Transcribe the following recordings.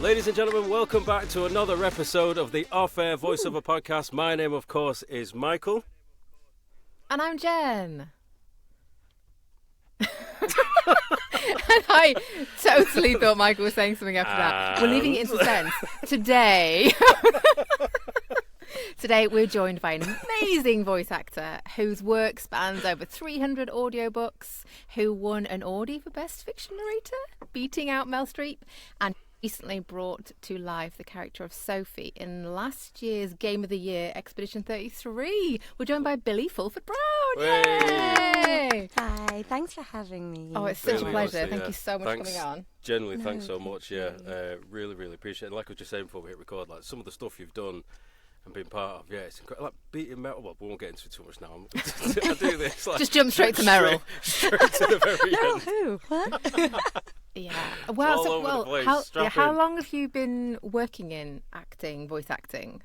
Ladies and gentlemen, welcome back to another episode of the Off-Air Voiceover Podcast. My name, of course, is Michael. And I'm Jen. And I totally thought Michael was saying something after that. We're leaving it in suspense. Today we're joined by an amazing voice actor whose work spans over 300 audiobooks, who won an Audie for Best Fiction Narrator, beating out Mel Streep, and recently brought to life the character of Sophie in last year's Game of the Year, Expedition 33. We're joined by Billie Fulford-Brown. Yay! Hi, thanks for having me. Oh, it's such Really a pleasure. honestly, Thank you so much for coming on. Genuinely, thanks so much. Yeah, really, really appreciate it. Like I was just saying before we hit record, like some of the stuff you've done and been part of, yeah, it's incredible. Like beating Meryl. Well, we won't get into it too much now. I do this. Like, just jump straight to Meryl. Straight to the very Meryl end. who? What? Yeah. Well, all over the place. How long have you been working in acting, voice acting?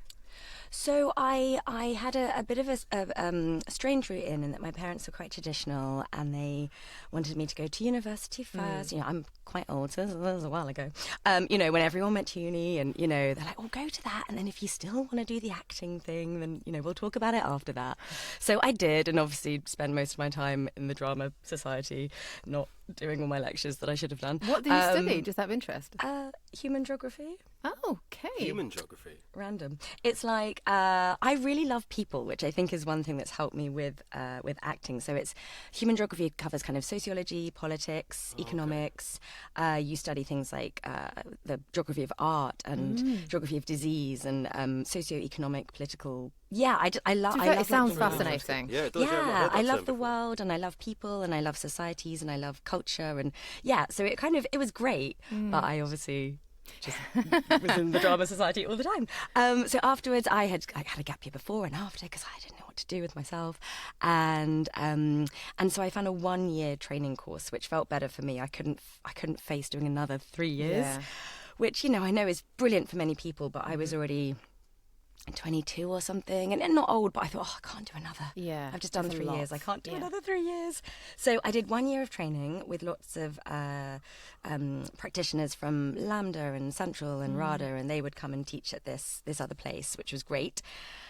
So I had a bit of a strange route in that my parents were quite traditional and they wanted me to go to university first. You know, I'm quite old, so this was a while ago. You know, when everyone went to uni and, you know, they're like, oh, go to that. And then if you still want to do the acting thing, then, you know, we'll talk about it after that. So I did, and obviously spend most of my time in the drama society, not doing all my lectures that I should have done. What do you study? Just out of interest? Human geography. Oh, okay. Human geography. Random. It's like I really love people, which I think is one thing that's helped me with acting. So it's human geography covers kind of sociology, politics, economics. You study things like the geography of art and geography of disease and socio-economic, political. Yeah, I love. It sounds fascinating. Yeah, it does. Yeah, I love the world and I love people and I love societies and I love culture and yeah. So it was great, but I obviously just was in the drama society all the time. So afterwards, I had a gap year before and after because I didn't know what to do with myself, and so I found a 1-year training course which felt better for me. I couldn't face doing another 3 years, which you know I know is brilliant for many people, but I was already 22 or something and not old, but I thought, I can't do another. Yeah, I've just done 3 years. I can't do another 3 years. So I did 1 year of training with lots of practitioners from Lambda and Central and RADA, and they would come and teach at this other place, which was great.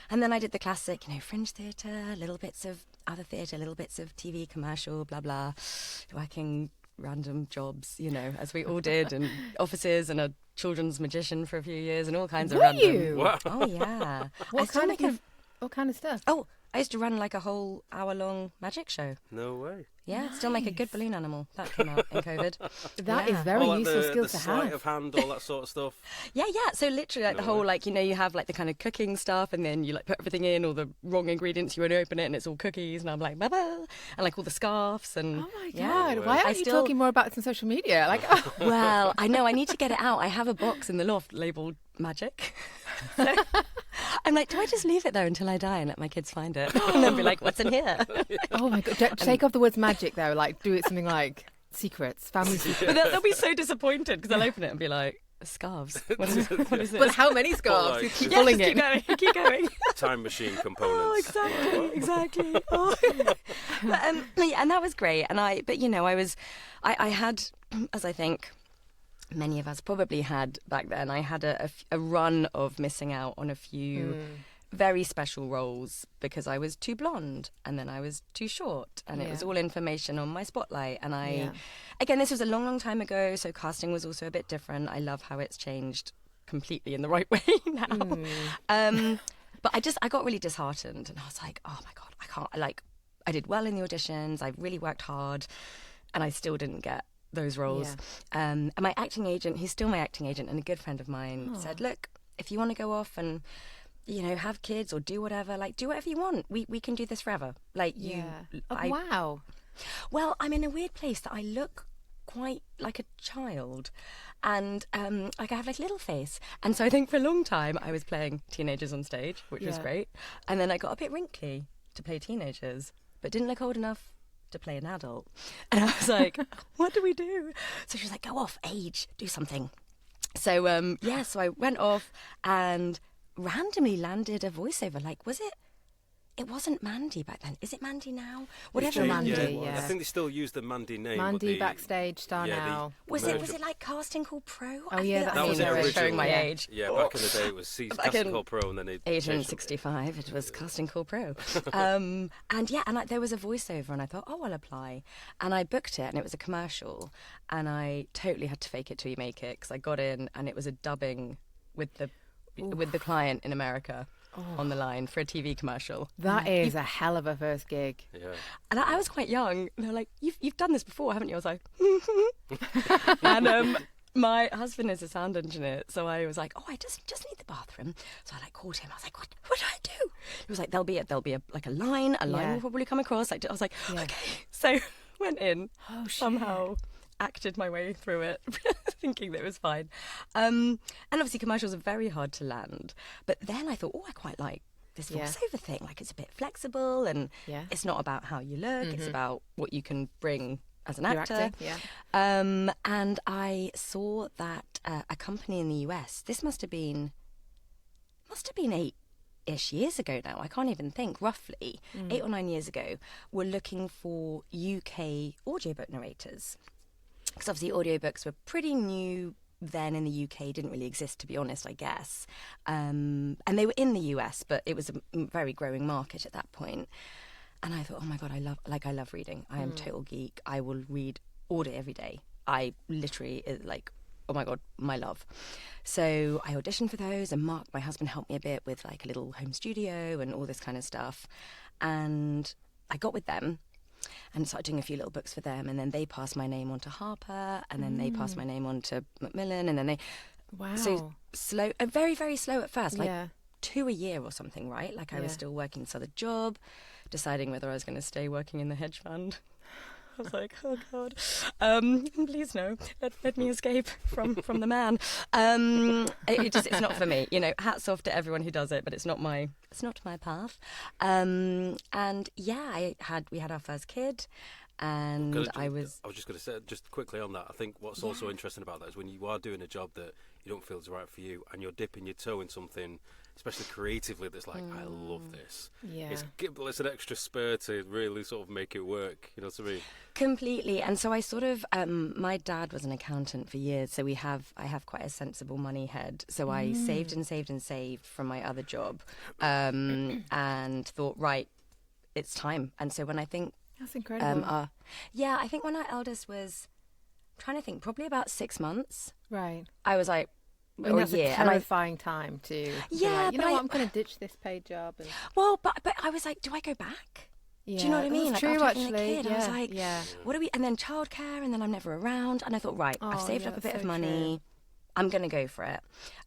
And then I did the classic, you know, fringe theatre, little bits of other theatre, little bits of TV, commercial, blah, blah, working random jobs, you know, as we all did, and offices and a children's magician for a few years and all kinds of random. You? Wow. Oh, yeah. What kind of stuff? Oh, I used to run like a whole hour-long magic show. No way. Yeah, still make a good balloon animal. That came out in COVID. That is very like useful skill the to sleight have. of hand, all that sort of stuff. Yeah. So literally, like the whole, like, you know, you have like the kind of cooking stuff, and then you like put everything in, all the wrong ingredients. You want to open it, and it's all cookies, and I'm like, blah, blah, and like all the scarves and. Oh my yeah. God! Why aren't you talking more about it on social media? Like, well, I know I need to get it out. I have a box in the loft labelled magic. So I'm like, do I just leave it there until I die and let my kids find it, and then be like, what's in here? oh my God! Take off the words magic though. Like, do it something like secrets, family secrets. But they'll be so disappointed because they'll open it and be like, scarves. What is this? But how many scarves? You keep pulling it. Keep going. Time machine components. Oh, exactly. Oh. But, yeah, and that was great. And I had, as I think many of us probably had back then, I had a run of missing out on a few very special roles because I was too blonde and then I was too short, and it was all information on my spotlight. And again, this was a long time ago, so casting was also a bit different. I love how it's changed completely in the right way now. But I got really disheartened, and I was like, oh my God, I can't, I did well in the auditions, I really worked hard, and I still didn't get those roles. And my acting agent, who's still my acting agent and a good friend of mine, said, look, if you want to go off and, you know, have kids or do whatever, like, do whatever you want. We can do this forever. Like, wow. Well, I'm in a weird place that I look quite like a child, and like I have like a little face, and so I think for a long time I was playing teenagers on stage, which was great, and then I got a bit wrinkly to play teenagers, but didn't look old enough to play an adult. And I was like, what do we do? So she was like, go off, age, do something. So so I went off and randomly landed a voiceover. Like, was it it wasn't Mandy back then. Is it Mandy now? It's Whatever still changed, Mandy Mandy, was. I think they still use the Mandy name. Mandy but backstage star now. Was merged it like Casting Call Pro? Oh, yeah, feel- that I was mean, it we're originally. showing my Yeah. age. Yeah, back in the day it was Back Casting in Call Pro, and then they Agent changed it. 65, it was Casting Call Pro. There was a voiceover, and I thought, oh, I'll apply. And I booked it, and it was a commercial, and I totally had to fake it till you make it, because I got in, and it was a dubbing with the client in America on the line for a TV commercial. That is a hell of a first gig. Yeah. And I was quite young. And they're like, you've done this before, haven't you? I was like, and my husband is a sound engineer, so I was like, oh, I just need the bathroom. So I like called him. I was like, what do I do? He was like, there'll be a like a line. A line will probably come across. I was like, okay. So went in, somehow acted my way through it, thinking that it was fine. And obviously commercials are very hard to land. But then I thought, oh, I quite like this voiceover thing. Like, it's a bit flexible, and it's not about how you look. It's about what you can bring as an actor. And I saw that a company in the US, this must have been 8-ish years ago now, I can't even think, roughly 8 or 9 years ago, were looking for UK audiobook narrators. Because obviously audiobooks were pretty new then in the UK, didn't really exist, to be honest, I guess. And they were in the US, but it was a very growing market at that point. And I thought, oh my God, I love reading. I am a total geek. I will read all day, every day. I literally, like, oh my God, my love. So I auditioned for those, and Mark, my husband, helped me a bit with like a little home studio and all this kind of stuff. And I got with them and started doing a few little books for them, and then they passed my name on to Harper, and then they passed my name on to Macmillan, and then they... Wow. So slow, very, very slow at first, like 2 a year or something, right? Like I was still working this other job, deciding whether I was going to stay working in the hedge fund. I was like, oh God, please no, let me escape from the man. It's not for me, you know. Hats off to everyone who does it, but it's not my path. And yeah, we had our first kid, and I was just going to say, just quickly on that, I think what's also interesting about that is when you are doing a job that you don't feel is right for you, and you're dipping your toe in something, especially creatively, that's like, I love this. Yeah. It's an extra spur to really sort of make it work, you know what I mean? Completely. And so I sort of, my dad was an accountant for years, so I have quite a sensible money head. So I saved and saved and saved from my other job, and thought, right, it's time. And so when I think... That's incredible. I think when our eldest was, I'm trying to think, probably about 6 months. Right. I was like, or that's a terrifying time to be like, you know what, I'm going to ditch this paid job. And... Well, but I was like, do I go back? Yeah, do you know what I mean? That's like, true, after actually. having a kid, Yeah, I was like, what do we... And then childcare, and then I'm never around. And I thought, right, I've saved up a bit of money. I'm going to go for it.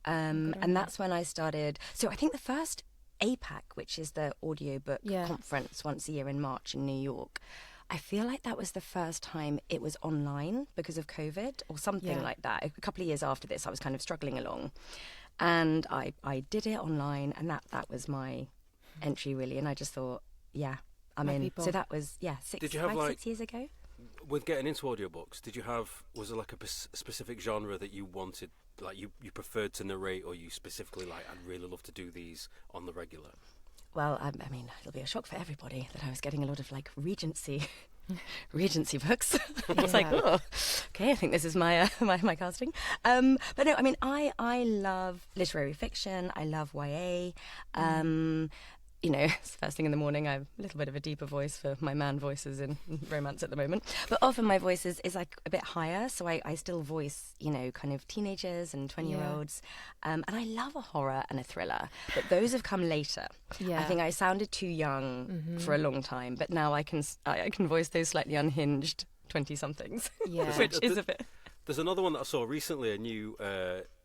And that's when I started... So I think the first APAC, which is the audiobook conference once a year in March in New York, I feel like that was the first time it was online because of COVID or something like that. A couple of years after this, I was kind of struggling along. And I did it online, and that was my entry, really. And I just thought, I'm in. So that was, 6 years ago. With getting into audiobooks, was there like a specific genre that you wanted, like you preferred to narrate, or you specifically like, I'd really love to do these on the regular? Well, I mean, it'll be a shock for everybody that I was getting a lot of like Regency books. I was like, oh, okay, I think this is my my casting. But no, I mean, I love literary fiction. I love YA. You know, it's first thing in the morning. I have a little bit of a deeper voice for my man voices in romance at the moment. But often my voice is like a bit higher, so I still voice, you know, kind of teenagers and 20-year-olds. And I love a horror and a thriller, but those have come later. I think I sounded too young for a long time, but now I can voice those slightly unhinged 20-somethings, which is a bit... There's another one that I saw recently, a new...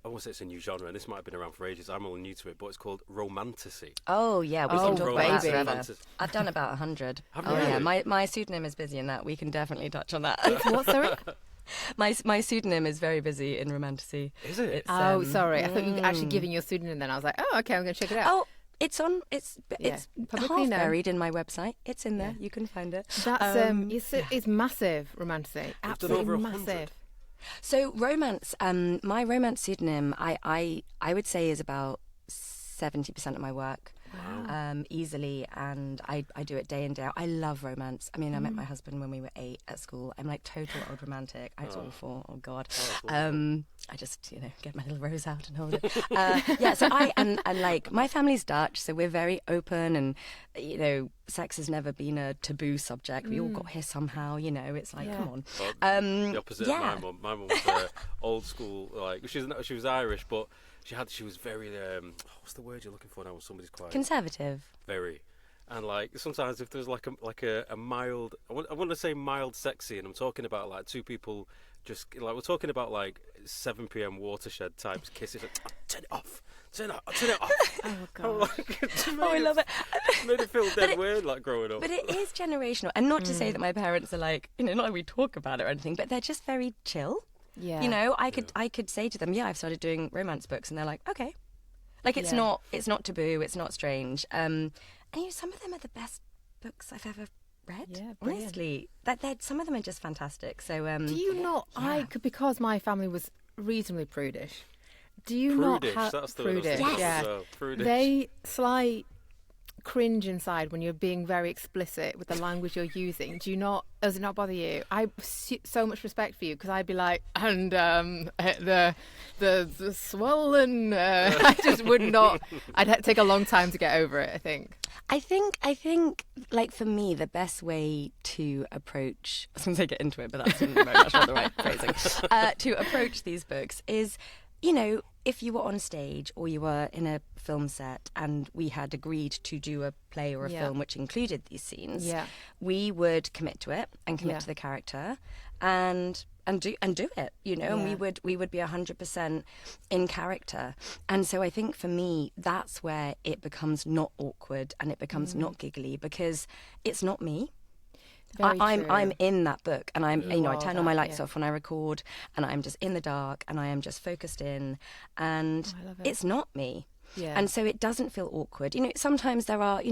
I won't say it's a new genre, and this might have been around for ages. I'm all new to it, but it's called Romantasy. Oh, yeah, we can talk about that forever. Romantasy. I've done about 100. Yeah, my pseudonym is busy in that. We can definitely touch on that. What, sorry? My pseudonym is very busy in Romantasy. Is it? Sorry. I thought you were actually giving your pseudonym then. I was like, oh, okay, I'm going to check it out. Oh, it's publicly half known. buried in my website. It's in there. You can find it. That's it's massive, Romantasy. Absolutely massive. So romance, my romance pseudonym, I would say is about 70% of my work. easily, and I do it day in, day out. I love romance. I mean, I met my husband when we were 8 at school. I'm like total old romantic. It's awful. Oh God. I just, get my little rose out and hold it. So and like my family's Dutch, so we're very open, and sex has never been a taboo subject. We all got here somehow. It's like, come on. The opposite of my mum. My mum was old school. Like she was Irish, but she was very what's the word you're looking for now when somebody's quite conservative. Very. And like sometimes if there's like a mild, I want to say mild sexy, and I'm talking about like two people just like we're talking about like 7 p.m. watershed types kisses. Like, turn it off. Turn it off. Oh God. I love it. Made it feel dead weird like growing up. But it is generational, and not to say that my parents are like not like we talk about it or anything, but they're just very chill. Yeah. I could say to them, I've started doing romance books, and they're like, okay. Like it's not taboo, it's not strange. And some of them are the best books I've ever read. Yeah, honestly, some of them are just fantastic. So do you not? Because my family was reasonably prudish. Do you prudish, not have that's the prudish? word. Yeah, Prudish. They slight cringe inside when you're being very explicit with the language you're using. Does it not bother you? I have so much respect for you, because I'd be like, and the swollen. I just would not. I'd take a long time to get over it, I think. I think, like for me, the best way to approach. I was going to say get into it, but that's very much not the right phrasing. To approach these books is, if you were on stage or you were in a film set and we had agreed to do a play or a film which included these scenes, we would commit to it and commit to the character and do it, and we would be 100% in character. And so I think for me, that's where it becomes not awkward and it becomes not giggly, because it's not me. I'm in that book, and I turn all my lights off when I record, and I'm just in the dark, and I am just focused in, and it's not me. Yeah. And so it doesn't feel awkward. Sometimes there are,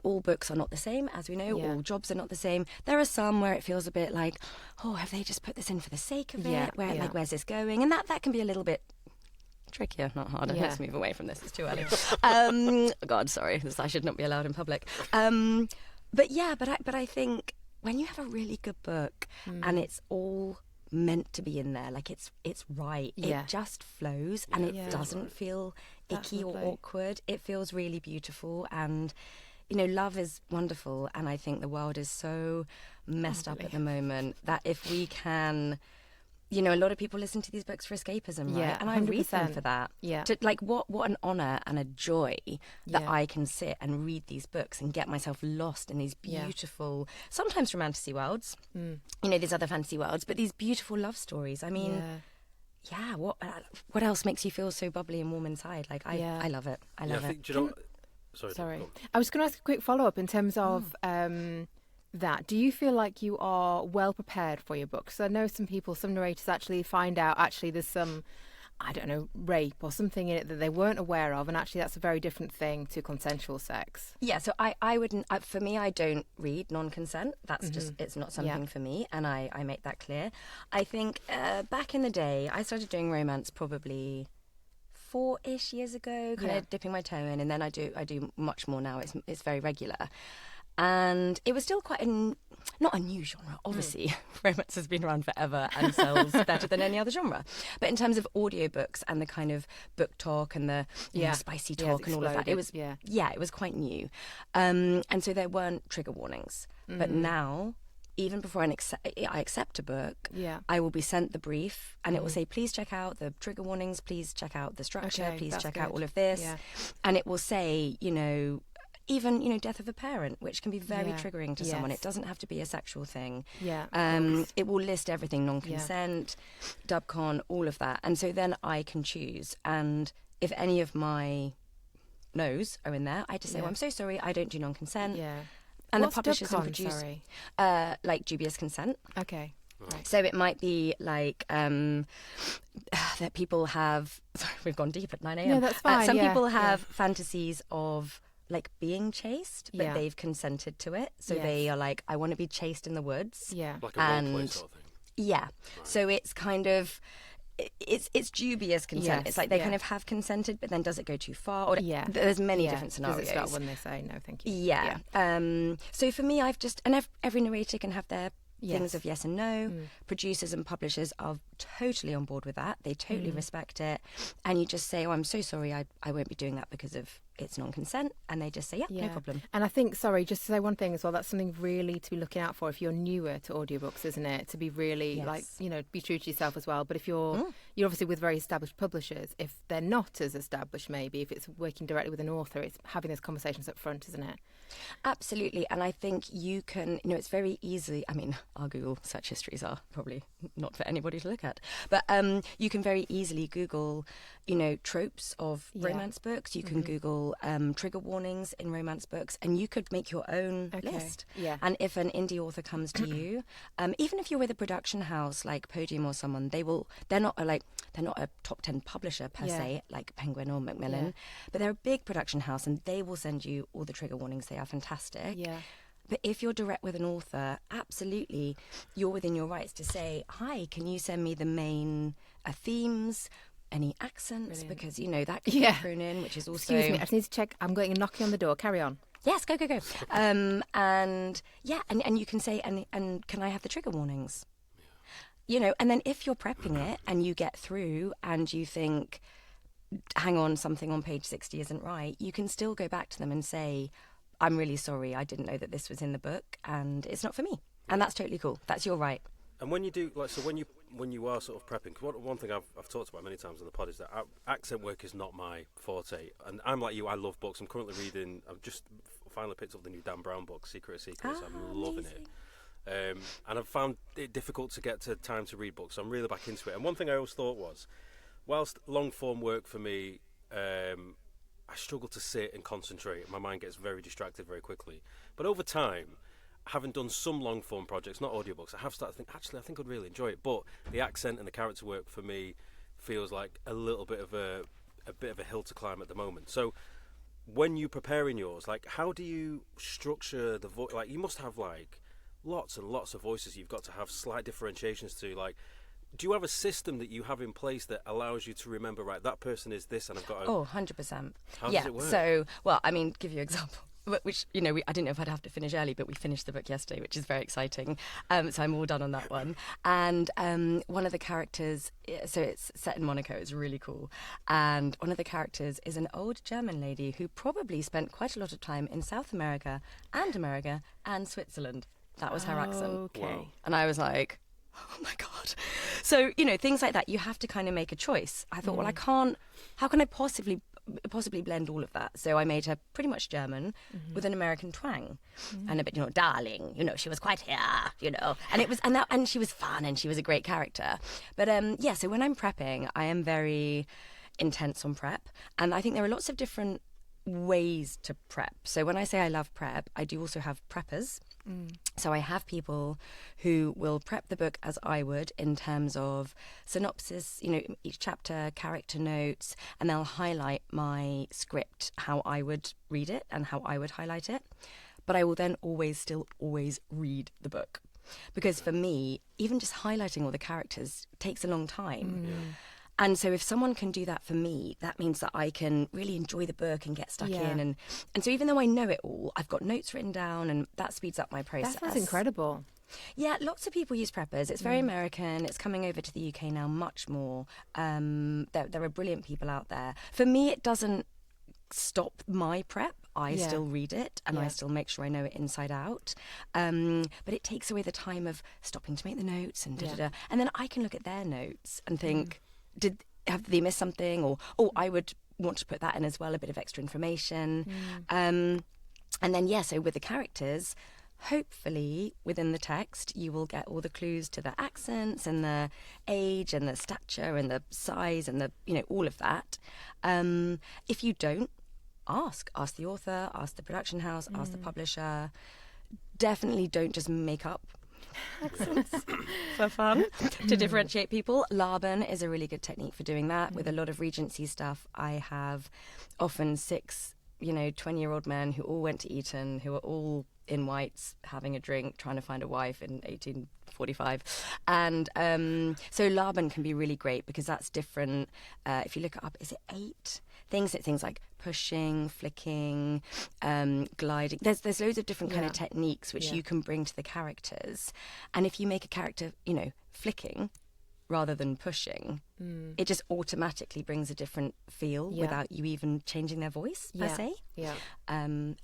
all books are not the same, as we know, all jobs are not the same. There are some where it feels a bit like, oh, have they just put this in for the sake of it? Where's this going? And that can be a little bit trickier, not harder. Let's move away from this. It's too early. God, sorry. I should not be allowed in public. But I think when you have a really good book and it's all meant to be in there, like it's right, it just flows, and it doesn't feel icky or awkward. It feels really beautiful, and love is wonderful, and I think the world is so messed up at the moment that if we can, a lot of people listen to these books for escapism, right? Yeah, and I read them for that. Yeah. What an honour and a joy that I can sit and read these books and get myself lost in these beautiful, sometimes romantasy worlds, these other fantasy worlds, but these beautiful love stories. I mean, what else makes you feel so bubbly and warm inside? Like, I love it. I love it. Sorry. I was going to ask a quick follow-up in terms of... that. Do you feel like you are well prepared for your books? I know some narrators actually find out there's some, rape or something in it that they weren't aware of, and actually that's a very different thing to consensual sex. Yeah, so I wouldn't, for me, I don't read non-consent. That's just, it's not something for me, and I make that clear. I think back in the day, I started doing romance probably 4-ish years ago, kind of dipping my toe in, and then I do much more now. It's very regular. And it was still quite not a new genre, obviously. Romance has been around forever and sells better than any other genre. But in terms of audiobooks and the kind of book talk and the spicy talk and all of that, it was quite new. And so there weren't trigger warnings. But now, even before I accept a book, I will be sent the brief, and it will say, please check out the trigger warnings, please check out the structure, please check out all of this. Yeah. And it will say, even, death of a parent, which can be very triggering to someone. It doesn't have to be a sexual thing. Yeah. It will list everything, non-consent, dubcon, all of that. And so then I can choose. And if any of my no's are in there, I just say, I'm so sorry, I don't do non-consent. Yeah. And what's the publishers dubcon, and producers, like dubious consent. Okay. Right. So it might be like that people have... Sorry, we've gone deep at 9 a.m. No, that's fine. Some people have fantasies of... like being chased, but they've consented to it. So they are like, I want to be chased in the woods. Yeah. Like a roleplay sort of thing. Yeah. Right. So it's kind of, it's dubious consent. Yes, It's like they kind of have consented, but then does it go too far? Or Yeah. there's many different scenarios. Does it start when they say no, thank you? Yeah. So for me, I've just, and every narrator can have their things of yes and no. Producers and publishers are totally on board with that. They totally respect it. And you just say, oh, I'm so sorry, I won't be doing that because of it's non-consent. And they just say, yeah, no problem. And I think, sorry, just to say one thing as well, that's something really to be looking out for if you're newer to audiobooks, isn't it? To be really be true to yourself as well. But if you're obviously with very established publishers, if they're not as established, maybe if it's working directly with an author, it's having those conversations up front, isn't it? Absolutely. And I think you can, it's very easy. I mean, our Google search histories are probably not for anybody to look at, but you can very easily Google, tropes of romance books. You can Google trigger warnings in romance books, and you could make your own list. Yeah. And if an indie author comes to you, even if you're with a production house like Podium or someone, they're not a top 10 publisher per se, like Penguin or Macmillan, but they're a big production house, and they will send you all the trigger warnings. They are fantastic. Yeah. But if you're direct with an author, absolutely, you're within your rights to say, hi, can you send me the main themes, any accents? Brilliant. Because, that can be thrown in, which is also... Excuse me, I just need to check. I'm getting a knocking on the door. Carry on. Yes, go. And you can say, and can I have the trigger warnings? And then if you're prepping it and you get through and you think, hang on, something on page 60 isn't right, you can still go back to them and say, I'm really sorry, I didn't know that this was in the book and it's not for me. And that's totally cool. That's your right. And when you do, when you are sort of prepping, 'cause one thing I've talked about many times on the pod is that accent work is not my forte. And I'm like you, I love books. I'm currently reading, I've just finally picked up the new Dan Brown book, Secret of Secrets. I'm loving it. And I've found it difficult to get to time to read books, so I'm really back into it. And one thing I always thought was, whilst long form work for me, I struggle to sit and concentrate. My mind gets very distracted very quickly. But over time, having done some long form projects, not audiobooks, I have started to think, actually, I think I'd really enjoy it. But the accent and the character work for me feels like a little bit of a hill to climb at the moment. So when you preparing yours, like, how do you structure the voice? Like, you must have like lots and lots of voices. You've got to have slight differentiations to, like. Do you have a system that you have in place that allows you to remember, right, that person is this and I've got to... Oh, 100%. How does it work? So, give you an example, which, I didn't know if I'd have to finish early, but we finished the book yesterday, which is very exciting. So I'm all done on that one. And one of the characters, so it's set in Monaco, it's really cool. And one of the characters is an old German lady who probably spent quite a lot of time in South America and Switzerland. That was her accent. Okay. Wow. And I was like... oh my God. So, things like that, you have to kind of make a choice. I thought, well, how can I possibly blend all of that? So I made her pretty much German with an American twang and a bit, darling, she was quite here, and it was, and she was fun and she was a great character. But so when I'm prepping, I am very intense on prep. And I think there are lots of different ways to prep. So when I say I love prep, I do also have preppers. So I have people who will prep the book as I would in terms of synopsis, each chapter, character notes, and they'll highlight my script, how I would read it and how I would highlight it. But I will then always read the book. Because for me, even just highlighting all the characters takes a long time. And so if someone can do that for me, that means that I can really enjoy the book and get stuck in. And so even though I know it all, I've got notes written down and that speeds up my process. That's incredible. Yeah, lots of people use preppers. It's very American. It's coming over to the UK now much more. There are brilliant people out there. For me, it doesn't stop my prep. I still read it and I still make sure I know it inside out. But it takes away the time of stopping to make the notes and da-da-da. And then I can look at their notes and think... have they missed something? Or, I would want to put that in as well, a bit of extra information. And then, so with the characters, hopefully within the text, you will get all the clues to the accents and the age and the stature and the size and the, all of that. If you don't, ask the author, ask the production house, ask the publisher. Definitely don't just make up accents for fun to differentiate people. Laban is a really good technique for doing that. With a lot of Regency stuff, I have often 6 20-year-old men who all went to Eton, who are all in whites, having a drink, trying to find a wife in 1845. And so Laban can be really great because that's different. If you look it up, is it 8 things? Things like pushing, flicking, gliding. There's loads of different kind of techniques which you can bring to the characters. And if you make a character, flicking rather than pushing, it just automatically brings a different feel without you even changing their voice per se. Yeah. And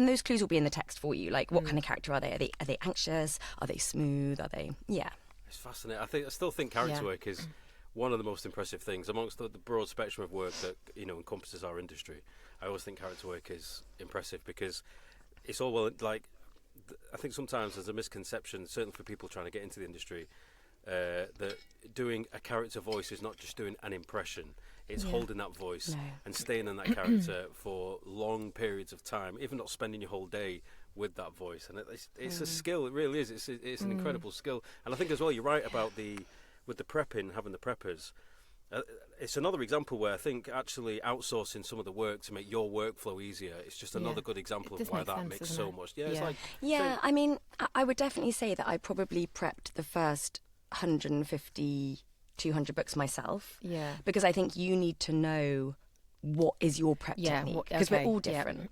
those clues will be in the text for you. Like, what kind of character are they? Are they anxious? Are they smooth? Are they? Yeah. It's fascinating. I still think character work is one of the most impressive things amongst the broad spectrum of work that encompasses our industry. I always think character work is impressive because it's all well. Like, I think sometimes there's a misconception, certainly for people trying to get into the industry, that doing a character voice is not just doing an impression. It's holding that voice and staying in that character for long periods of time, even not spending your whole day with that voice. And it's a skill. It really is. It's an incredible skill. And I think as well, you're right about with the prepping, having the preppers. It's another example where I think actually outsourcing some of the work to make your workflow easier, it's just another good example of why that makes so much. Yeah, it's like, I mean, I would definitely say that I probably prepped the first 150, 200 books myself. Yeah. Because I think you need to know what is your prep technique, because we're all different.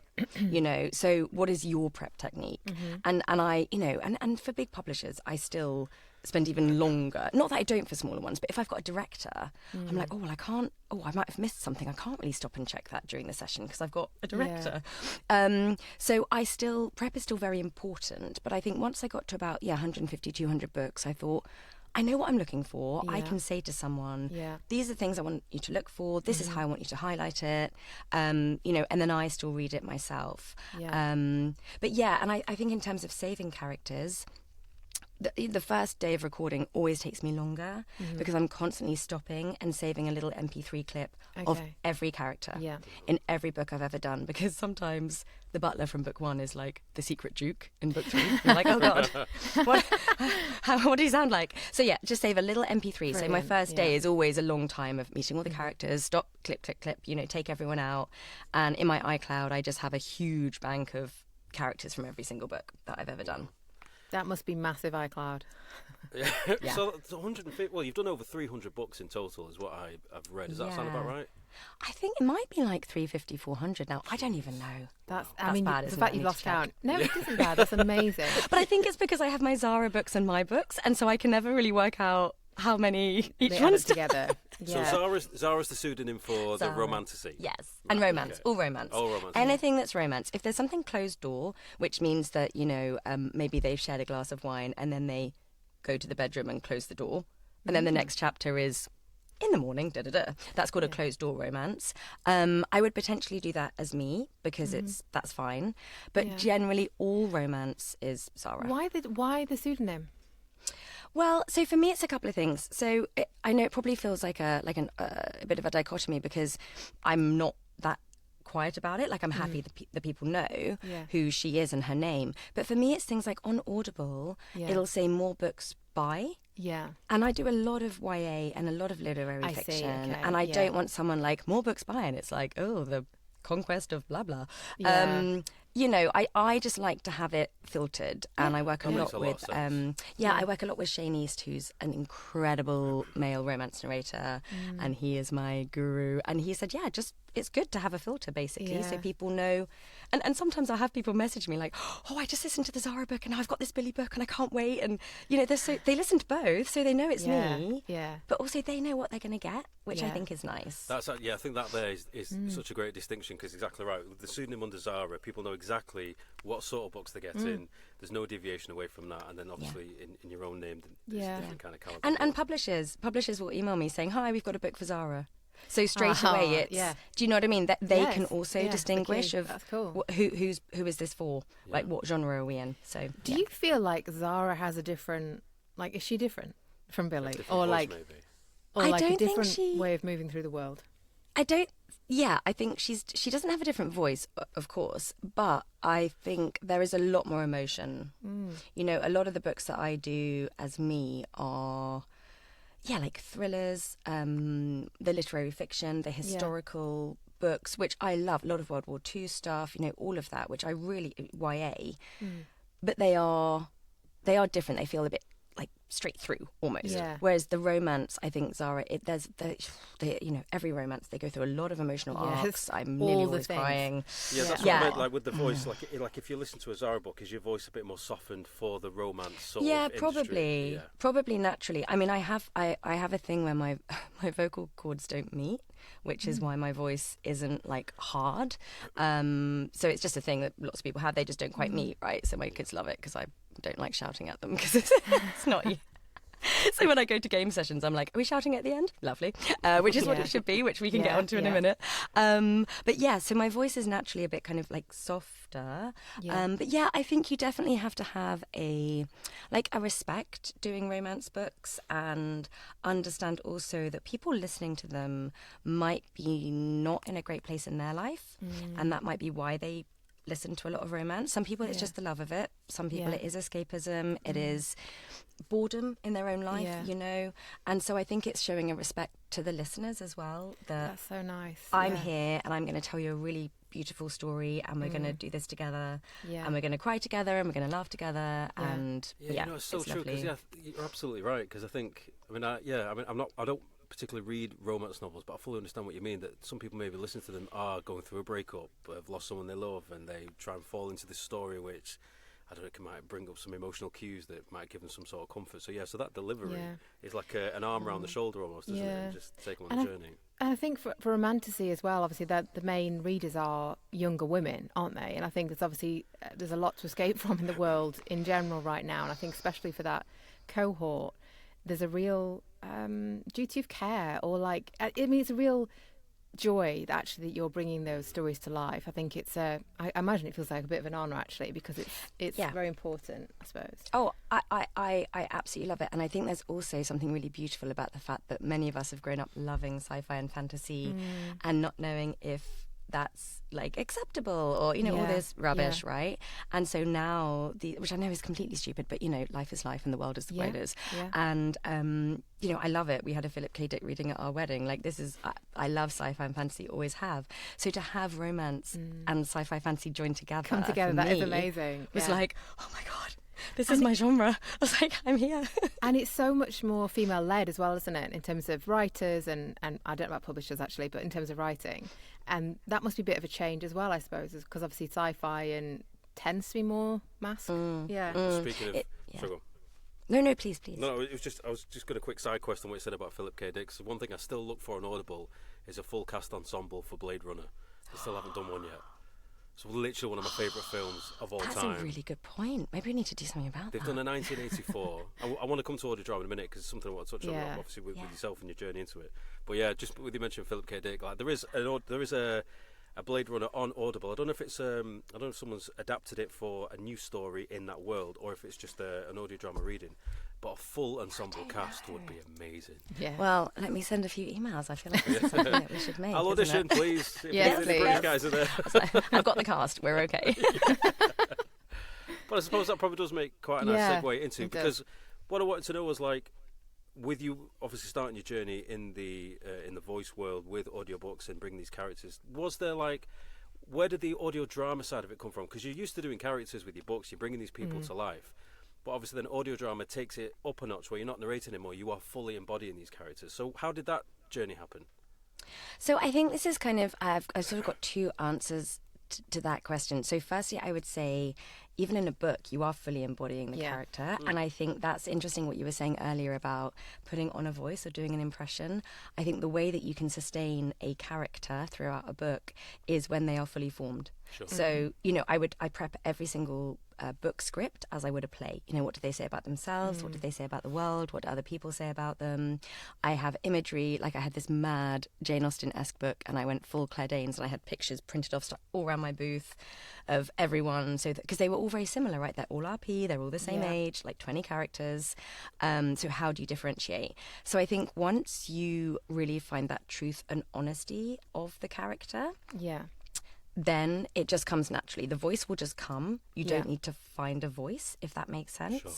So what is your prep technique? And I, and for big publishers, I still spend even longer. Not that I don't for smaller ones, but if I've got a director, I'm like, I might have missed something. I can't really stop and check that during the session because I've got a director. So prep is still very important. But I think once I got to about 150, 200 books, I thought, I know what I'm looking for. I can say to someone, these are the things I want you to look for. This is how I want you to highlight it. And then I still read it myself. But and I think in terms of saving characters, the first day of recording always takes me longer because I'm constantly stopping and saving a little MP3 clip of every character in every book I've ever done, because sometimes the butler from book 1 is like the secret duke in book 3. You're like, oh God, what do you sound like? So just save a little MP3. Brilliant. So my first day is always a long time of meeting all the characters, stop, clip, clip, clip, take everyone out. And in my iCloud, I just have a huge bank of characters from every single book that I've ever done. That must be massive iCloud. So 150. Well, you've done over 300 books in total, is what I've read. Does that sound about right? I think it might be like 350, 400 now. I don't even know. That's bad. The fact you've lost count. No, it isn't bad. That's amazing. But I think it's because I have my Zara books and my books, and so I can never really work out how many each one's together. So Zara's the pseudonym for the Romantasy. Yes, and romance, all romance. All romance. Anything that's romance. If there's something closed door, which means that maybe they've shared a glass of wine and then they go to the bedroom and close the door, and then the next chapter is in the morning. That's called a closed door romance. I would potentially do that as me because that's fine, but generally all romance is Zara. Why the pseudonym? Well, so for me, it's a couple of things. So I know it probably feels like a bit of a dichotomy because I'm not that quiet about it. Like, I'm happy the people know who she is and her name. But for me, it's things like on Audible, it'll say more books by. Yeah. And I do a lot of YA and a lot of literary fiction. Okay. And I don't want someone like more books by, and it's like, oh, the conquest of blah blah. Yeah. I just like to have it filtered, and I work a lot with I work a lot with Shane East, who's an incredible male romance narrator, and he is my guru. And he said, it's good to have a filter basically, so people know. And sometimes I have people message me like, oh, I just listened to the Zara book and now I've got this Billie book and I can't wait. And they listen to both, so they know it's me. Yeah. But also they know what they're going to get, which I think is nice. I think that there is such a great distinction, because exactly right. With the pseudonym under Zara, people know exactly what sort of books they get in. There's no deviation away from that. And then obviously in your own name, there's a different kind of caliber. And publishers will email me saying, hi, we've got a book for Zara. So straight away, it's do you know what I mean? That they can also distinguish of who is this for? Like, what genre are we in? So do you feel like Zara has a different, like, is she different from Billie, or like, maybe, or like a different way of moving through the world? I don't. Yeah, I think she doesn't have a different voice, of course, but I think there is a lot more emotion. A lot of the books that I do as me are. Yeah, like thrillers, the literary fiction, the historical books, which I love, a lot of World War II stuff, all of that, which I really, YA, but they are different. They feel a bit like straight through almost. Yeah. Whereas the romance, I think, Zara, every romance, they go through a lot of emotional arcs. I'm nearly always crying. Yeah, that's what I meant, like with the voice, like if you listen to a Zara book, is your voice a bit more softened for the romance sort of industry? Probably naturally. I mean, I have a thing where my vocal cords don't meet, which is why my voice isn't like hard. So it's just a thing that lots of people have. They just don't quite meet, right? So my kids love it because I don't like shouting at them because it's not you. So when I go to game sessions, I'm like, are we shouting at the end? Lovely. Which is what it should be, which we can get onto in a minute. But yeah, so my voice is naturally a bit kind of like softer. But yeah, I think you definitely have to have a respect doing romance books and understand also that people listening to them might be not in a great place in their life. And that might be why they listen to a lot of romance. Some people it's just the love of it. Some people it is escapism. It is boredom in their own life, And so I think it's showing a respect to the listeners as well. That's so nice. I'm here and I'm going to tell you a really beautiful story and we're going to do this together and we're going to cry together and we're going to laugh together and it's so true because you're absolutely right because I don't particularly read romance novels, but I fully understand what you mean, that some people maybe listen to them are going through a breakup, have lost someone they love, and they try and fall into this story which, I don't know, might bring up some emotional cues that might give them some sort of comfort. So so that delivery is like an arm around the shoulder almost, isn't it? And just take them on a journey. And I think for Romantasy as well, obviously that the main readers are younger women, aren't they? And I think there's a lot to escape from in the world in general right now, and I think especially for that cohort, there's a real duty of care, or it's a real joy that you're bringing those stories to life. I think I imagine it feels like a bit of an honour actually, because it's very important, I suppose. Oh, I absolutely love it, and I think there's also something really beautiful about the fact that many of us have grown up loving sci-fi and fantasy and not knowing if that's like acceptable or all this rubbish, right? And so now which I know is completely stupid, but life is life and the world is the way it is. And I love it. We had a Philip K. Dick reading at our wedding. Like, this is I love sci-fi and fantasy, always have. So to have romance and sci-fi fantasy come together, that is amazing. It was like, oh my god, this is my genre. I was like, I'm here. And it's so much more female-led as well, isn't it, in terms of writers and I don't know about publishers actually, but in terms of writing. And that must be a bit of a change as well, I suppose, because obviously sci-fi tends to be more masculine. Speaking of... Sorry, go on. No, please. No, it was just I was just got a quick side quest on what you said about Philip K. Dick. So one thing I still look for on Audible is a full cast ensemble for Blade Runner. I still haven't done one yet. It's literally one of my favourite films of all time. That's a really good point. Maybe we need to do something about They've done a 1984. I want to come to audio drama in a minute because it's something I want to touch on, obviously, with yourself and your journey into it. But yeah, just with you mentioned Philip K. Dick, like there is a Blade Runner on Audible. I don't know if it's I don't know if someone's adapted it for a new story in that world or if it's just an audio drama reading. But a full ensemble cast would be amazing. Yeah. Well, let me send a few emails. I feel like it's something that we should make. I'll audition, please. Yes, please. British guys are there. I've got the cast. We're okay. But I suppose that probably does make quite a nice segue into because what I wanted to know was like, with you obviously starting your journey in the voice world with audiobooks and bringing these characters, was there where did the audio drama side of it come from? Because you're used to doing characters with your books, you're bringing these people to life. But obviously then audio drama takes it up a notch where you're not narrating anymore, you are fully embodying these characters. So how did that journey happen? So I think this is kind of, I've sort of got two answers to that question. So firstly, I would say even in a book, you are fully embodying the character. And I think that's interesting what you were saying earlier about putting on a voice or doing an impression. I think the way that you can sustain a character throughout a book is when they are fully formed. Sure. So, I prep every single book script as I would a play. What do they say about themselves? What do they say about the world? What do other people say about them? I have imagery. Like I had this mad Jane Austen-esque book and I went full Claire Danes and I had pictures printed off all around my booth of everyone. So because they were all very similar, right? They're all RP. They're all the same age, like 20 characters. So how do you differentiate? So I think once you really find that truth and honesty of the character, then it just comes naturally. The voice will just come. You don't need to find a voice, if that makes sense. Sure,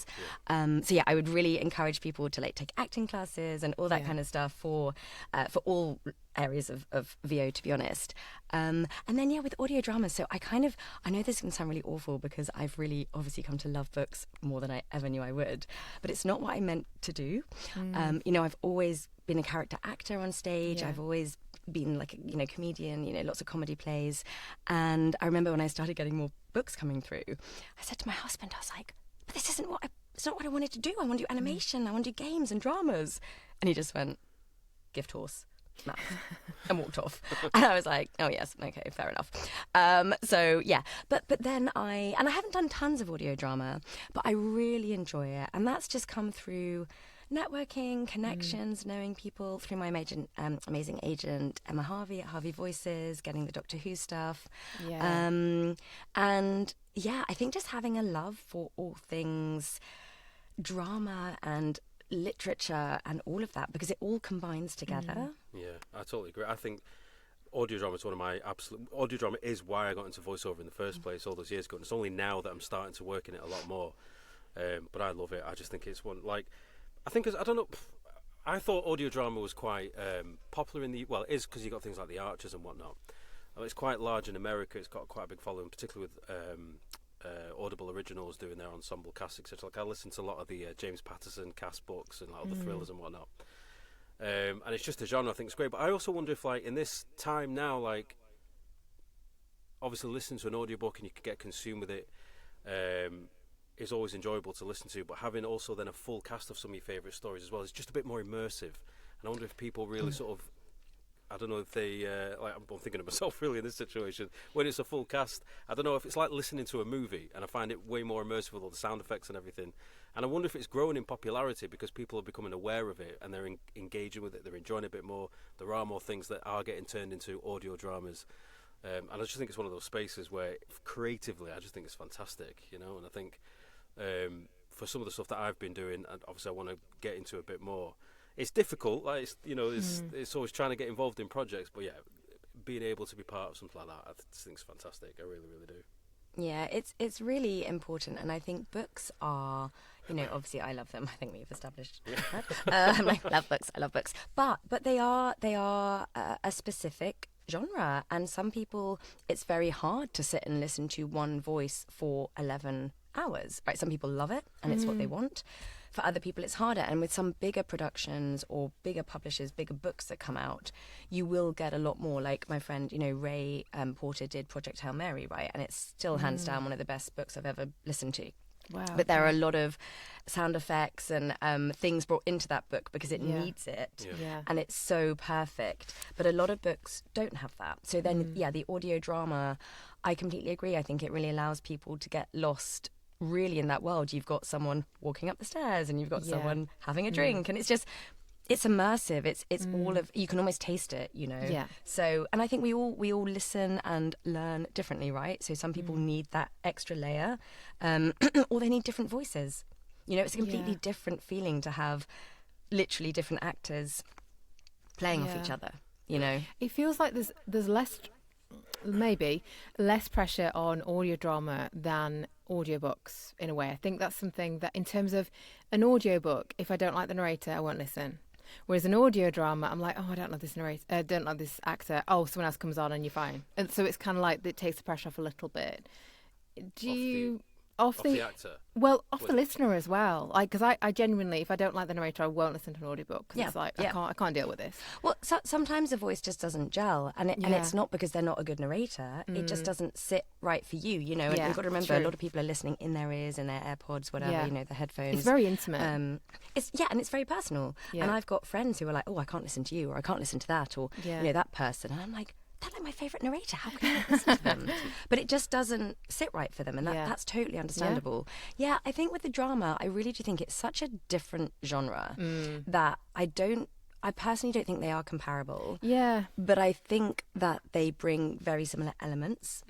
yeah. So yeah, I would really encourage people to like take acting classes and all that kind of stuff for all areas of VO, to be honest. And then with audio dramas. So I know this can sound really awful because I've really obviously come to love books more than I ever knew I would, but it's not what I meant to do. I've always been a character actor on stage. I've always been like a comedian, lots of comedy plays. And I remember when I started getting more books coming through, I said to my husband, I was like, but this isn't it's not what I wanted to do. I want to do animation, I want to do games and dramas. And he just went, gift horse, math, and walked off. And I was like, oh yes, okay, fair enough. But then I haven't done tons of audio drama, but I really enjoy it. And that's just come through networking, connections, knowing people through my amazing agent, Emma Harvey at Harvey Voices, getting the Doctor Who stuff. I think just having a love for all things drama and literature and all of that, because it all combines together. Yeah, I totally agree. I think audio drama is one of my absolute... Audio drama is why I got into voiceover in the first place all those years ago. And it's only now that I'm starting to work in it a lot more. But I love it. I just think it's one... I don't know. I thought audio drama was quite popular in the... Well, it is because you got things like The Archers and whatnot. It's quite large in America. It's got quite a big following, particularly with Audible Originals doing their ensemble cast, etc. Like I listen to a lot of the James Patterson cast books and all the thrillers and whatnot. And it's just a genre I think it's great. But I also wonder if, in this time now, obviously listening to an audiobook and you can get consumed with it. Is always enjoyable to listen to, but having also then a full cast of some of your favourite stories as well is just a bit more immersive. And I wonder if people really sort of, I don't know if they, I'm thinking of myself really in this situation, when it's a full cast, I don't know if it's like listening to a movie, and I find it way more immersive with all the sound effects and everything. And I wonder if it's growing in popularity because people are becoming aware of it and they're engaging with it, they're enjoying it a bit more. There are more things that are getting turned into audio dramas. And I just think it's one of those spaces where creatively I just think it's fantastic, and I think for some of the stuff that I've been doing, and obviously I want to get into a bit more. It's difficult, it's always trying to get involved in projects, but being able to be part of something like that, I just think it's fantastic. I really, really do. Yeah, it's really important, and I think books are, obviously I love them. I think we've established that. I love books, but they are a specific genre, and some people it's very hard to sit and listen to one voice for 11 hours, right? Some people love it and it's what they want. For other people it's harder, and with some bigger productions or bigger publishers, bigger books that come out, you will get a lot more. Like my friend Ray Porter did Project Hail Mary, right? And it's still hands down one of the best books I've ever listened to. Wow. But there are a lot of sound effects and things brought into that book because it needs it. And it's so perfect. But a lot of books don't have that. So then, the audio drama, I completely agree. I think it really allows people to get lost really in that world. You've got someone walking up the stairs and you've got someone having a drink, and it's immersive. It's all of, you can almost taste it, So, and I think we all listen and learn differently, right? So some people need that extra layer, or they need different voices. It's a completely different feeling to have literally different actors playing off each other. It feels like there's less pressure on audio drama than audiobooks in a way. I think that's something that, in terms of an audiobook, if I don't like the narrator, I won't listen. Whereas an audio drama, I'm like, I don't like this narrator, don't like this actor. Oh, someone else comes on and you're fine. And so it's kind of like it takes the pressure off a little bit. Off the actor? Well, off the listener as well. Because I genuinely, if I don't like the narrator, I won't listen to an audiobook. Because it's like, I can't deal with this. Well, sometimes the voice just doesn't gel. And it's not because they're not a good narrator. It just doesn't sit right for you, And you've got to remember, a lot of people are listening in their ears, in their AirPods, whatever, the headphones. It's very intimate. And it's very personal. Yeah. And I've got friends who are like, I can't listen to you, or I can't listen to that, or, that person. And I'm like, they're like my favourite narrator. How can you not listen to them? But it just doesn't sit right for them, and that's totally understandable. Yeah, I think with the drama, I really do think it's such a different genre that I personally don't think they are comparable. Yeah. But I think that they bring very similar elements.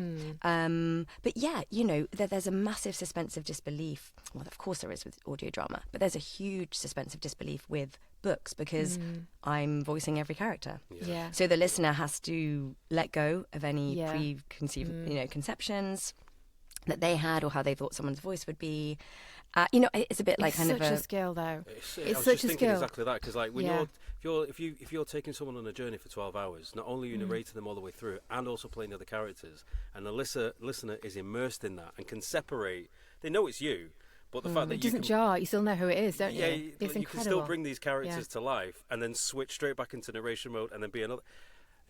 But there's a massive suspense of disbelief. Well, of course there is with audio drama, but there's a huge suspense of disbelief with books because I'm voicing every character. Yeah. So the listener has to let go of any preconceived, conceptions that they had or how they thought someone's voice would be. It's a bit like kind of such a skill, though. It's such a skill. Exactly that, because like when if you're taking someone on a journey for 12 hours, not only are you narrating them all the way through, and also playing the other characters, and the listener is immersed in that and can separate. They know it's you, but the fact that it doesn't jar. You still know who it is, don't you? Yeah, it's you incredible. can still bring these characters to life, and then switch straight back into narration mode, and then be another.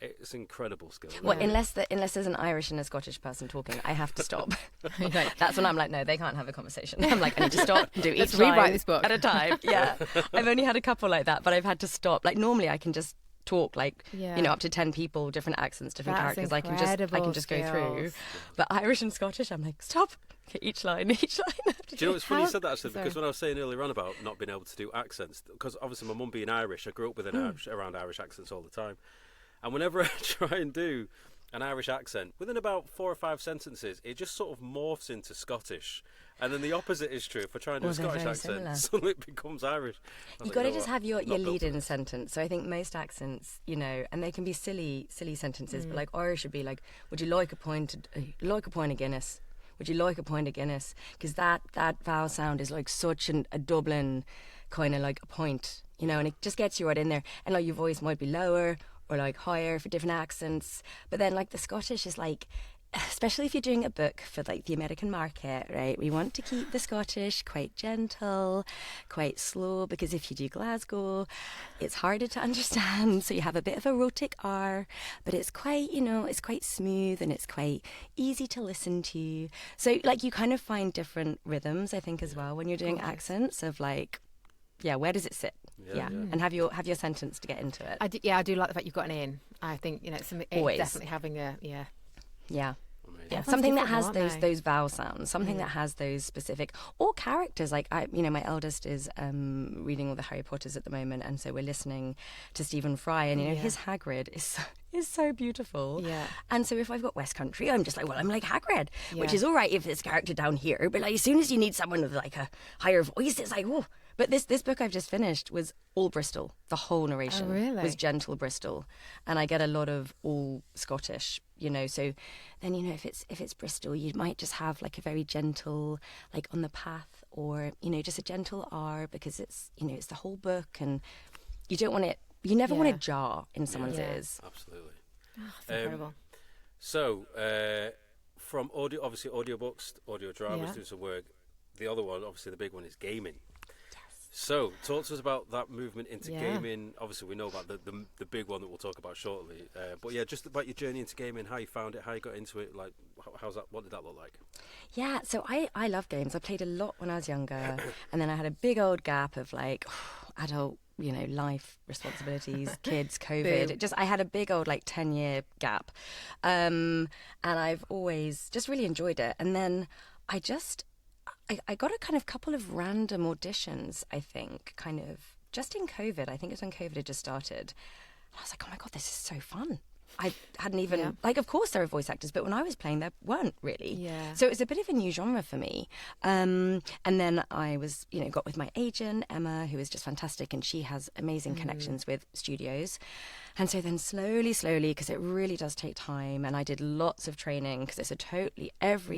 It's an incredible skill. Well, unless there's an Irish and a Scottish person talking, I have to stop. That's when I'm like, no, they can't have a conversation. I'm like, I need to stop, do each line this book at a time. Yeah, I've only had a couple like that, but I've had to stop. Like normally, I can just talk up to 10 people, different accents, different characters. I can just go through. But Irish and Scottish, I'm like, stop. Each line. Do you know what's funny you said that, actually? Because when I was saying earlier on about not being able to do accents, because obviously my mum being Irish, I grew up with around Irish accents all the time. And whenever I try and do an Irish accent, within about 4 or 5 sentences, it just sort of morphs into Scottish. And then the opposite is true. If I try and do a Scottish accent, suddenly it becomes Irish. You've got to just have your lead-in sentence. So I think most accents, and they can be silly sentences, but like Irish would be like, would you like a pint of Guinness? Would you like a pint of Guinness? Because that vowel sound is like such a Dublin kind of like a point, and it just gets you right in there. And like your voice might be lower or like higher for different accents. But then like the Scottish is like, especially if you're doing a book for like the American market, right? We want to keep the Scottish quite gentle, quite slow, because if you do Glasgow, it's harder to understand. So you have a bit of a rhotic R, but it's quite, it's quite smooth and it's quite easy to listen to. So like you kind of find different rhythms, I think, as well when you're doing accents of like, where does it sit? And have your sentence to get into it. I do like the fact you've got an in. I think it's something. It's definitely having a something that has those vowel sounds, something that has those specific or characters. Like my eldest is reading all the Harry Potters at the moment, and so we're listening to Stephen Fry, and his Hagrid is so beautiful. Yeah. And so if I've got West Country, I'm just like, well, I'm like Hagrid, which is all right if this character down here, but like as soon as you need someone with like a higher voice, it's like, oh. But this book I've just finished was all Bristol. The whole narration was gentle Bristol, and I get a lot of all Scottish. So then if it's Bristol, you might just have like a very gentle, like on the path, or just a gentle R, because it's it's the whole book, and you don't want it. You never want to jar in someone's ears. Absolutely. Oh, that's incredible. So from audiobooks, audio dramas, doing some work. The other one, obviously the big one, is gaming. So, talk to us about that movement into gaming. Obviously, we know about the big one that we'll talk about shortly. But just about your journey into gaming, how you found it, how you got into it, like what did that look like? Yeah, so I love games. I played a lot when I was younger, and then I had a big old gap of like adult, life responsibilities, kids, COVID. I had a big old like 10-year gap, and I've always just really enjoyed it. And then I got a kind of couple of random auditions, I think, kind of just in COVID. I think it was when COVID had just started. And I was like, oh my God, this is so fun. I hadn't even, of course there are voice actors, but when I was playing, there weren't really. Yeah. So it was a bit of a new genre for me. And then I was, got with my agent, Emma, who is just fantastic, and she has amazing connections with studios. And so then slowly, because it really does take time, and I did lots of training, because it's as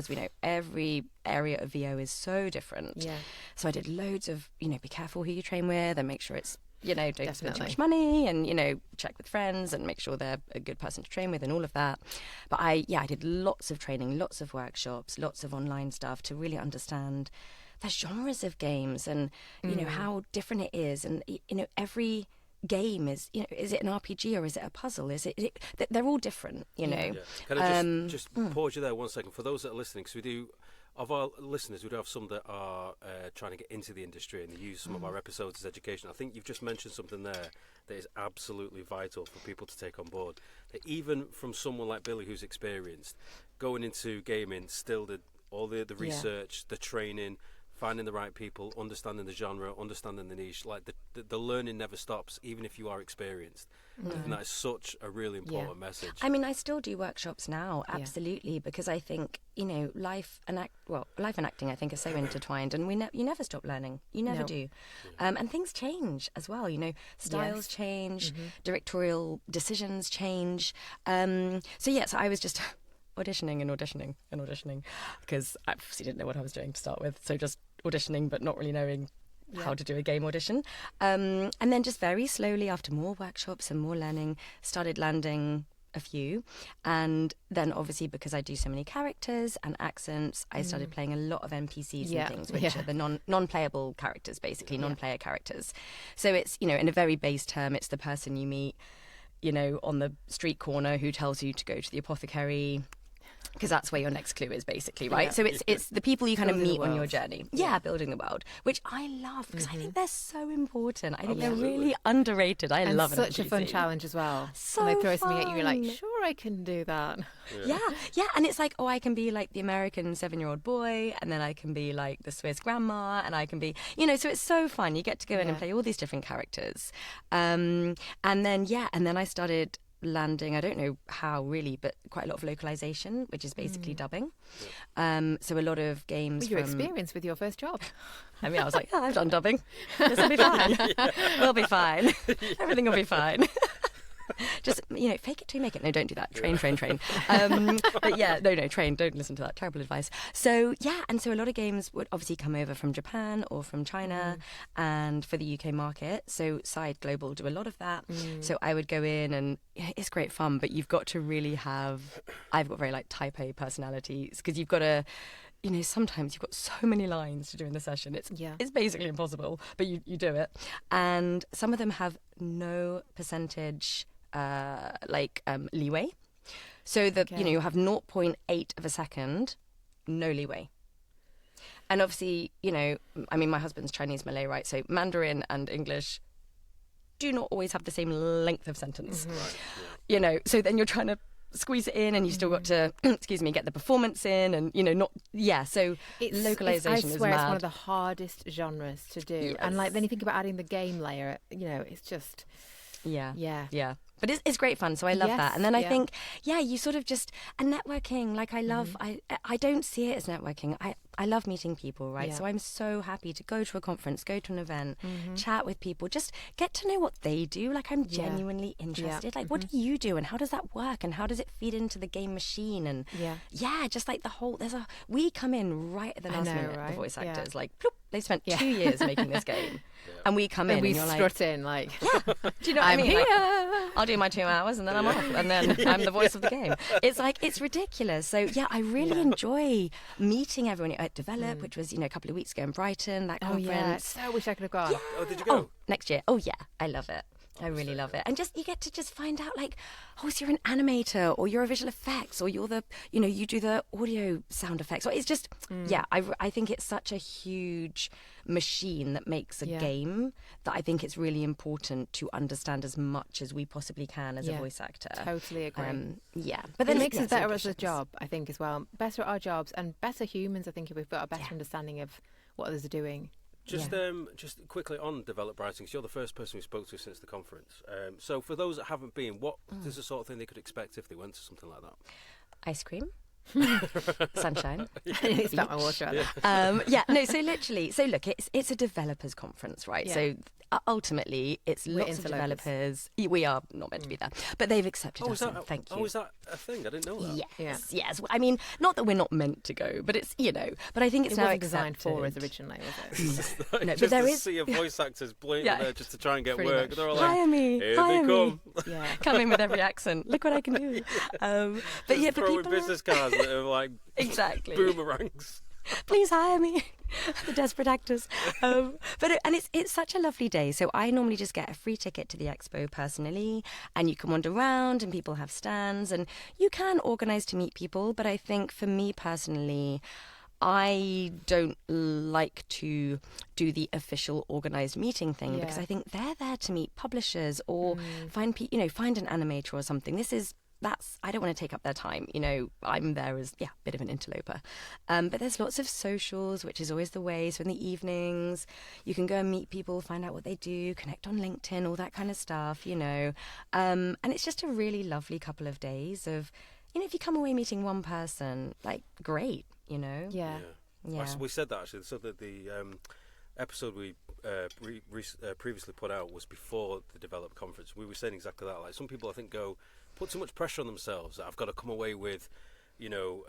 we know, every area of VO is so different. Yeah. So I did loads of, be careful who you train with and make sure it's, don't spend too much money, and, check with friends and make sure they're a good person to train with and all of that. But I did lots of training, lots of workshops, lots of online stuff to really understand the genres of games and, how different it is. And, every game is, is it an RPG or is it a puzzle? They're all different, Can I just pause you there 1 second? For those that are listening, because we do... Of our listeners, we do have some that are trying to get into the industry, and they use some of our episodes as education. I think you've just mentioned something there that is absolutely vital for people to take on board. That even from someone like Billie, who's experienced, going into gaming, still did all the research, the training, finding the right people, understanding the genre, understanding the niche. Like the learning never stops, even if you are experienced. And that is such a really important message. I mean, I still do workshops now, absolutely, because I think, life and acting, I think, are so intertwined, and you never stop learning. You never do. And things change as well. Styles change, directorial decisions change. So I was just auditioning and auditioning and auditioning, because I obviously didn't know what I was doing to start with. So just auditioning, but not really knowing how to do a game audition. And then just very slowly, after more workshops and more learning, started landing a few. And then obviously, because I do so many characters and accents, I started playing a lot of NPCs and things, which are the non-playable characters, basically, non-player characters. So it's, in a very base term, it's the person you meet, on the street corner who tells you to go to the apothecary, because that's where your next clue is, basically, right? So it's the people you kind of meet on your journey. Building the world, which I love, because I think they're so important. I think they're really underrated. I love it. Such a fun challenge as well. So when they throw fun. something at you, you're like, sure, I can do that. Yeah, and it's like, I can be like the American 7-year-old boy, and then I can be like the Swiss grandma, and I can be, so it's so fun. You get to go in and play all these different characters. And then I started landing, I don't know how really, but quite a lot of localization, which is basically dubbing. So a lot of games. Your experience with your first job. I mean, I was like, I've done dubbing. This will be fine. We'll be fine. Everything will be fine. Just, fake it till you make it. No, don't do that. Train. But no, train. Don't listen to that. Terrible advice. So, and so a lot of games would obviously come over from Japan or from China and for the UK market. So Side Global do a lot of that. So I would go in, and it's great fun, but you've got to really I've got very type A personalities, because you've got to, sometimes you've got so many lines to do in the session. It's basically impossible, but you do it. And some of them have no percentage leeway. So that, you have 0.8 of a second, no leeway. And obviously, my husband's Chinese Malay, right? So Mandarin and English do not always have the same length of sentence. So then you're trying to squeeze it in, and you still got to get the performance in, and so localization is mad. It's one of the hardest genres to do. And then you think about adding the game layer, it's just but it's great fun, so I love that. And then I think you sort of just, and networking, I love, I don't see it as networking. I love meeting people, right? So I'm so happy to go to a conference, go to an event, chat with people, just get to know what they do. I'm genuinely interested. What do you do, and how does that work, and how does it feed into the game machine? And just the whole, we come in right at the last minute, right? The voice actors, bloop, they spent 2 years making this game. And we come in and you're strut in do you know what I mean? Here. I'll do my 2 hours and then I'm off, and then I'm the voice of the game. It's ridiculous. So I really enjoy meeting everyone at Develop, which was a couple of weeks ago in Brighton. That conference. So I wish I could have gone. Oh, did you go? Next year. Oh yeah, I love it. I really love it. And you get to find out so you're an animator, or you're a visual effects, or you're the, you do the audio sound effects. Or it's just, I think it's such a huge machine that makes a game that I think it's really important to understand as much as we possibly can as a voice actor. Totally agree. But then it makes us better as a job, I think, as well. Better at our jobs, and better humans, I think, if we've got a better understanding of what others are doing. Just quickly on develop writing, because you're the first person we spoke to since the conference. So for those that haven't been, what is the sort of thing they could expect if they went to something like that? Ice cream. Sunshine. It's not my water. So literally, look, it's a developers conference, right? So ultimately, it's lots of developers. We are not meant to be there, but they've accepted us. Thank you. Oh, is that a thing? I didn't know that. Yes. I mean, not that we're not meant to go, but it's but I think it's it now wasn't designed for us originally, was it? No, but there is a sea of voice actors blatantly there just to try and get work. Much. They're all hire me, here hire they come. Me. Come in with every accent. Look what I can do. But just for people, business cards that are exactly boomerangs. Please hire me. The desperate actors. But it's such a lovely day. So I normally just get a free ticket to the expo personally, and you can wander around, and people have stands, and you can organise to meet people. But I think for me personally, I don't like to do the official organised meeting thing because I think they're there to meet publishers or find an animator or something. This is I don't want to take up their time. You know, I'm there as, a bit of an interloper. But there's lots of socials, which is always the way. So in the evenings, you can go and meet people, find out what they do, connect on LinkedIn, all that kind of stuff, you know. And it's just a really lovely couple of days of, you know, if you come away meeting one person, like, great, you know. Yeah. We said that actually. So that the episode we previously put out was before the Develop conference. We were saying exactly that. Like, some people, I think, put too much pressure on themselves that I've got to come away with, you know,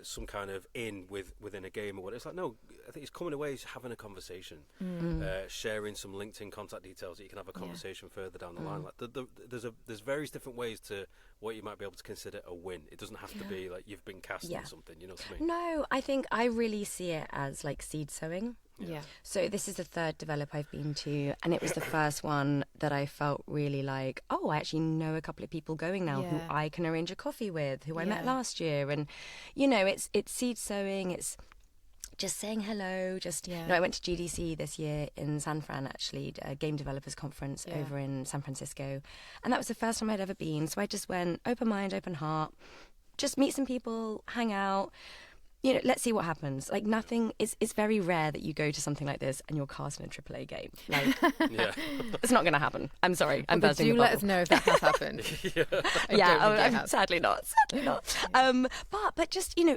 some kind of within a game or what. It's like, no, I think it's coming away is having a conversation, sharing some LinkedIn contact details that you can have a conversation further down the line. Like, there's various different ways to what you might be able to consider a win. It doesn't have to be like you've been cast on something, you know what I mean? No, I think I really see it as like seed sowing. Yeah. So this is the third Develop I've been to, and it was the first one that I felt really like, oh, I actually know a couple of people going now who I can arrange a coffee with, who I met last year. And, you know, it's seed sowing, it's just saying hello. You know, I went to GDC this year in San Fran, actually, a game developers conference over in San Francisco. And that was the first time I'd ever been. So I just went open mind, open heart, just meet some people, hang out. You know, let's see what happens. Like, nothing, it's very rare that you go to something like this and you're cast in a AAA game. Like, it's not going to happen. I'm sorry. I'm bursting the bubble. Do let us know if that has happened. Sadly not. But just, you know,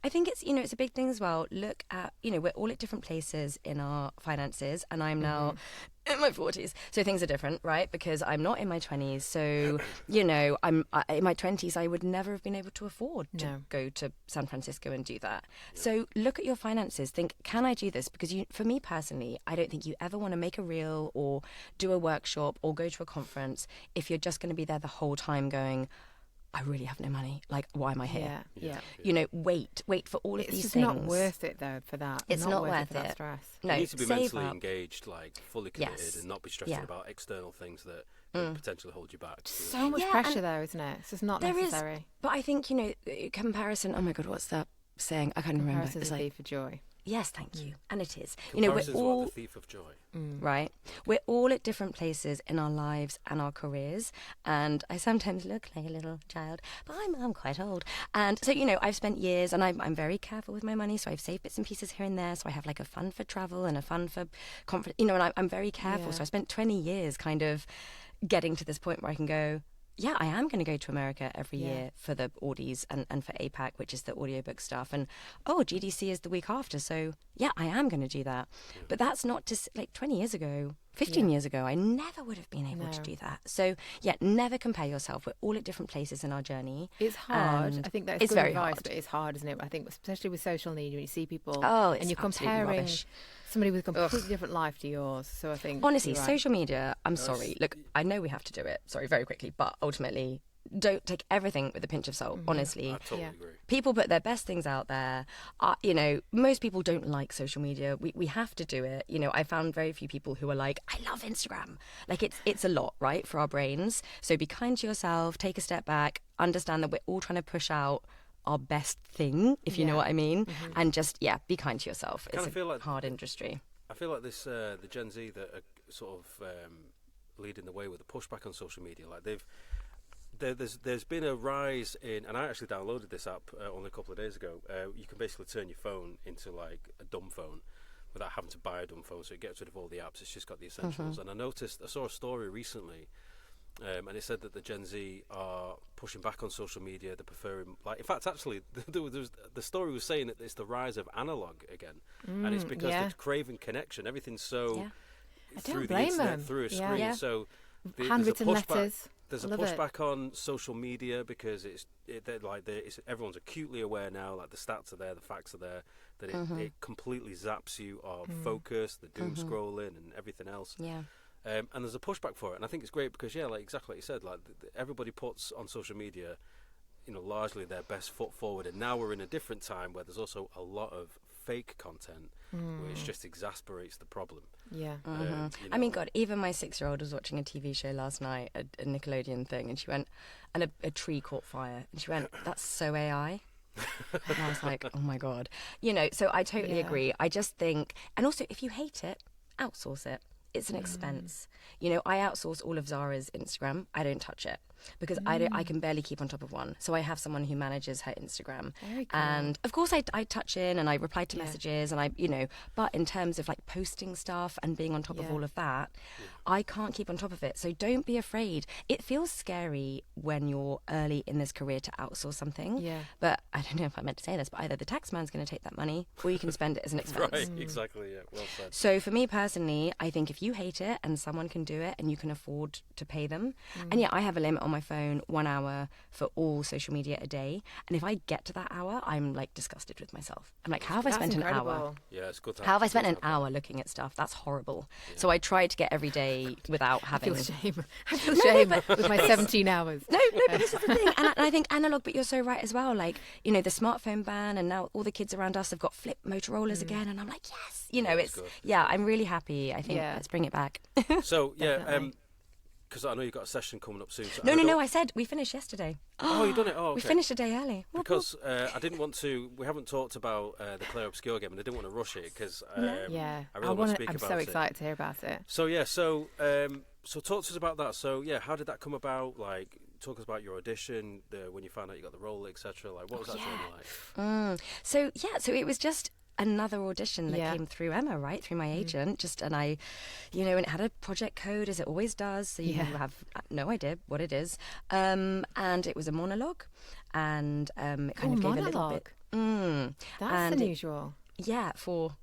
I think it's, you know, it's a big thing as well. Look at, you know, we're all at different places in our finances, and I'm now in my 40s, so things are different, right? Because I'm not in my 20s, so, you know, in my 20s I would never have been able to afford to go to San Francisco and do that. So look at your finances, think, can I do this? Because for me personally, I don't think you ever want to make a reel or do a workshop or go to a conference if you're just going to be there the whole time going, I really have no money. Like, why am I here? Yeah. You know, wait for all of these things. It's not worth it, though, for that. It's not worth it. For that it. stress. No, you need to be mentally engaged, like fully committed, Yes. and not be stressing about external things that could potentially hold you back. So much pressure there, isn't it? It's just not necessary. But I think, you know, comparison, oh my God, what's that saying? I can't remember. It's like, thief of joy. Yes, thank you. And it is. You know, we're all the thief of joy. Right. We're all at different places in our lives and our careers. And I sometimes look like a little child, but I'm quite old. And so, you know, I've spent years, and I'm very careful with my money. So I've saved bits and pieces here and there. So I have like a fund for travel and a fund for conference, you know, and I'm very careful. So I spent 20 years kind of getting to this point where I can go, yeah, I am going to go to America every year for the Audies and for APAC, which is the audiobook stuff. And, GDC is the week after. So, yeah, I am going to do that. Yeah. But that's not just like 20 years ago, 15 years ago, I never would have been able to do that. So, yeah, never compare yourself. We're all at different places in our journey. It's hard. I think that's good very advice, but it's hard, isn't it? I think especially with social media, when you see people and you're comparing somebody with a completely different life to yours. So I think, honestly, social media, I'm sorry. Look, I know we have to do it, very quickly, but ultimately, don't take everything with a pinch of salt, honestly. I totally agree. People put their best things out there. You know, most people don't like social media. We have to do it. You know, I found very few people who are like, I love Instagram. Like, it's a lot, right, for our brains. So be kind to yourself, take a step back, understand that we're all trying to push out our best thing, if you know what I mean, and just, be kind to yourself. It's a hard industry. I feel like this, the Gen Z that are sort of leading the way with the pushback on social media, like there's been a rise in, and I actually downloaded this app only a couple of days ago. You can basically turn your phone into like a dumb phone without having to buy a dumb phone, so it gets rid of all the apps. It's just got the essentials. And I saw a story recently, and it said that the Gen Z are pushing back on social media. They're preferring, like, in fact, actually, the story was saying that it's the rise of analog again, and it's because they're craving connection. Everything's so through the internet, through a screen. So handwritten letters. There's a pushback on social media because everyone's acutely aware now. Like, the stats are there, the facts are there, that it completely zaps you of focus, the doom scrolling, and everything else. Yeah. And there's a pushback for it, and I think it's great because, like exactly like you said, like everybody puts on social media, you know, largely their best foot forward. And now we're in a different time where there's also a lot of fake content, which just exasperates the problem. Yeah. You know, I mean, God, even my 6-year-old was watching a TV show last night, a Nickelodeon thing, and she went, and a tree caught fire, and she went, "That's so AI." And I was like, oh my God. You know, so I totally agree. I just think, and also if you hate it, outsource it. It's an expense. You know, I outsource all of Zara's Instagram. I don't touch it. because I can barely keep on top of one. So I have someone who manages her Instagram. Very cool. And of course I touch in and I reply to messages and but in terms of like posting stuff and being on top of all of that, I can't keep on top of it. So don't be afraid. It feels scary when you're early in this career to outsource something. Yeah. But I don't know if I meant to say this, but either the tax man's going to take that money or you can spend it as an expense. Right, exactly, yeah, well said. So for me personally, I think if you hate it and someone can do it and you can afford to pay them, and I have a limit on my phone, 1 hour for all social media a day. And if I get to that hour, I'm like disgusted with myself. I'm like, how have I spent an hour? Yeah, it's good to How have I spent an hour looking at stuff? That's horrible. Yeah. So I try to get every day without having... I feel shame with my 17 hours. No, but this is the thing. And I think analog, but you're so right as well. Like, the smartphone ban, and now all the kids around us have got flip Motorola's again. And I'm like, yes. It's... Good. Yeah, I'm really happy. I think let's bring it back. So, because I know you've got a session coming up soon. So No, I said we finished yesterday. Oh, you done it? Oh, okay. We finished a day early. Because I didn't want to... We haven't talked about the Clair Obscure game, and I didn't want to rush it, because I really want to speak about it. I'm so excited to hear about it. So, so talk to us about that. So, how did that come about? Like, talk us about your audition, when you found out you got the role, etc. Like, what was that journey like? So it was just another audition that came through Emma, right, through my agent. And I, and it had a project code, as it always does, so you have no idea what it is. And it was a monologue, and it kind of gave a little bit. That's unusual. For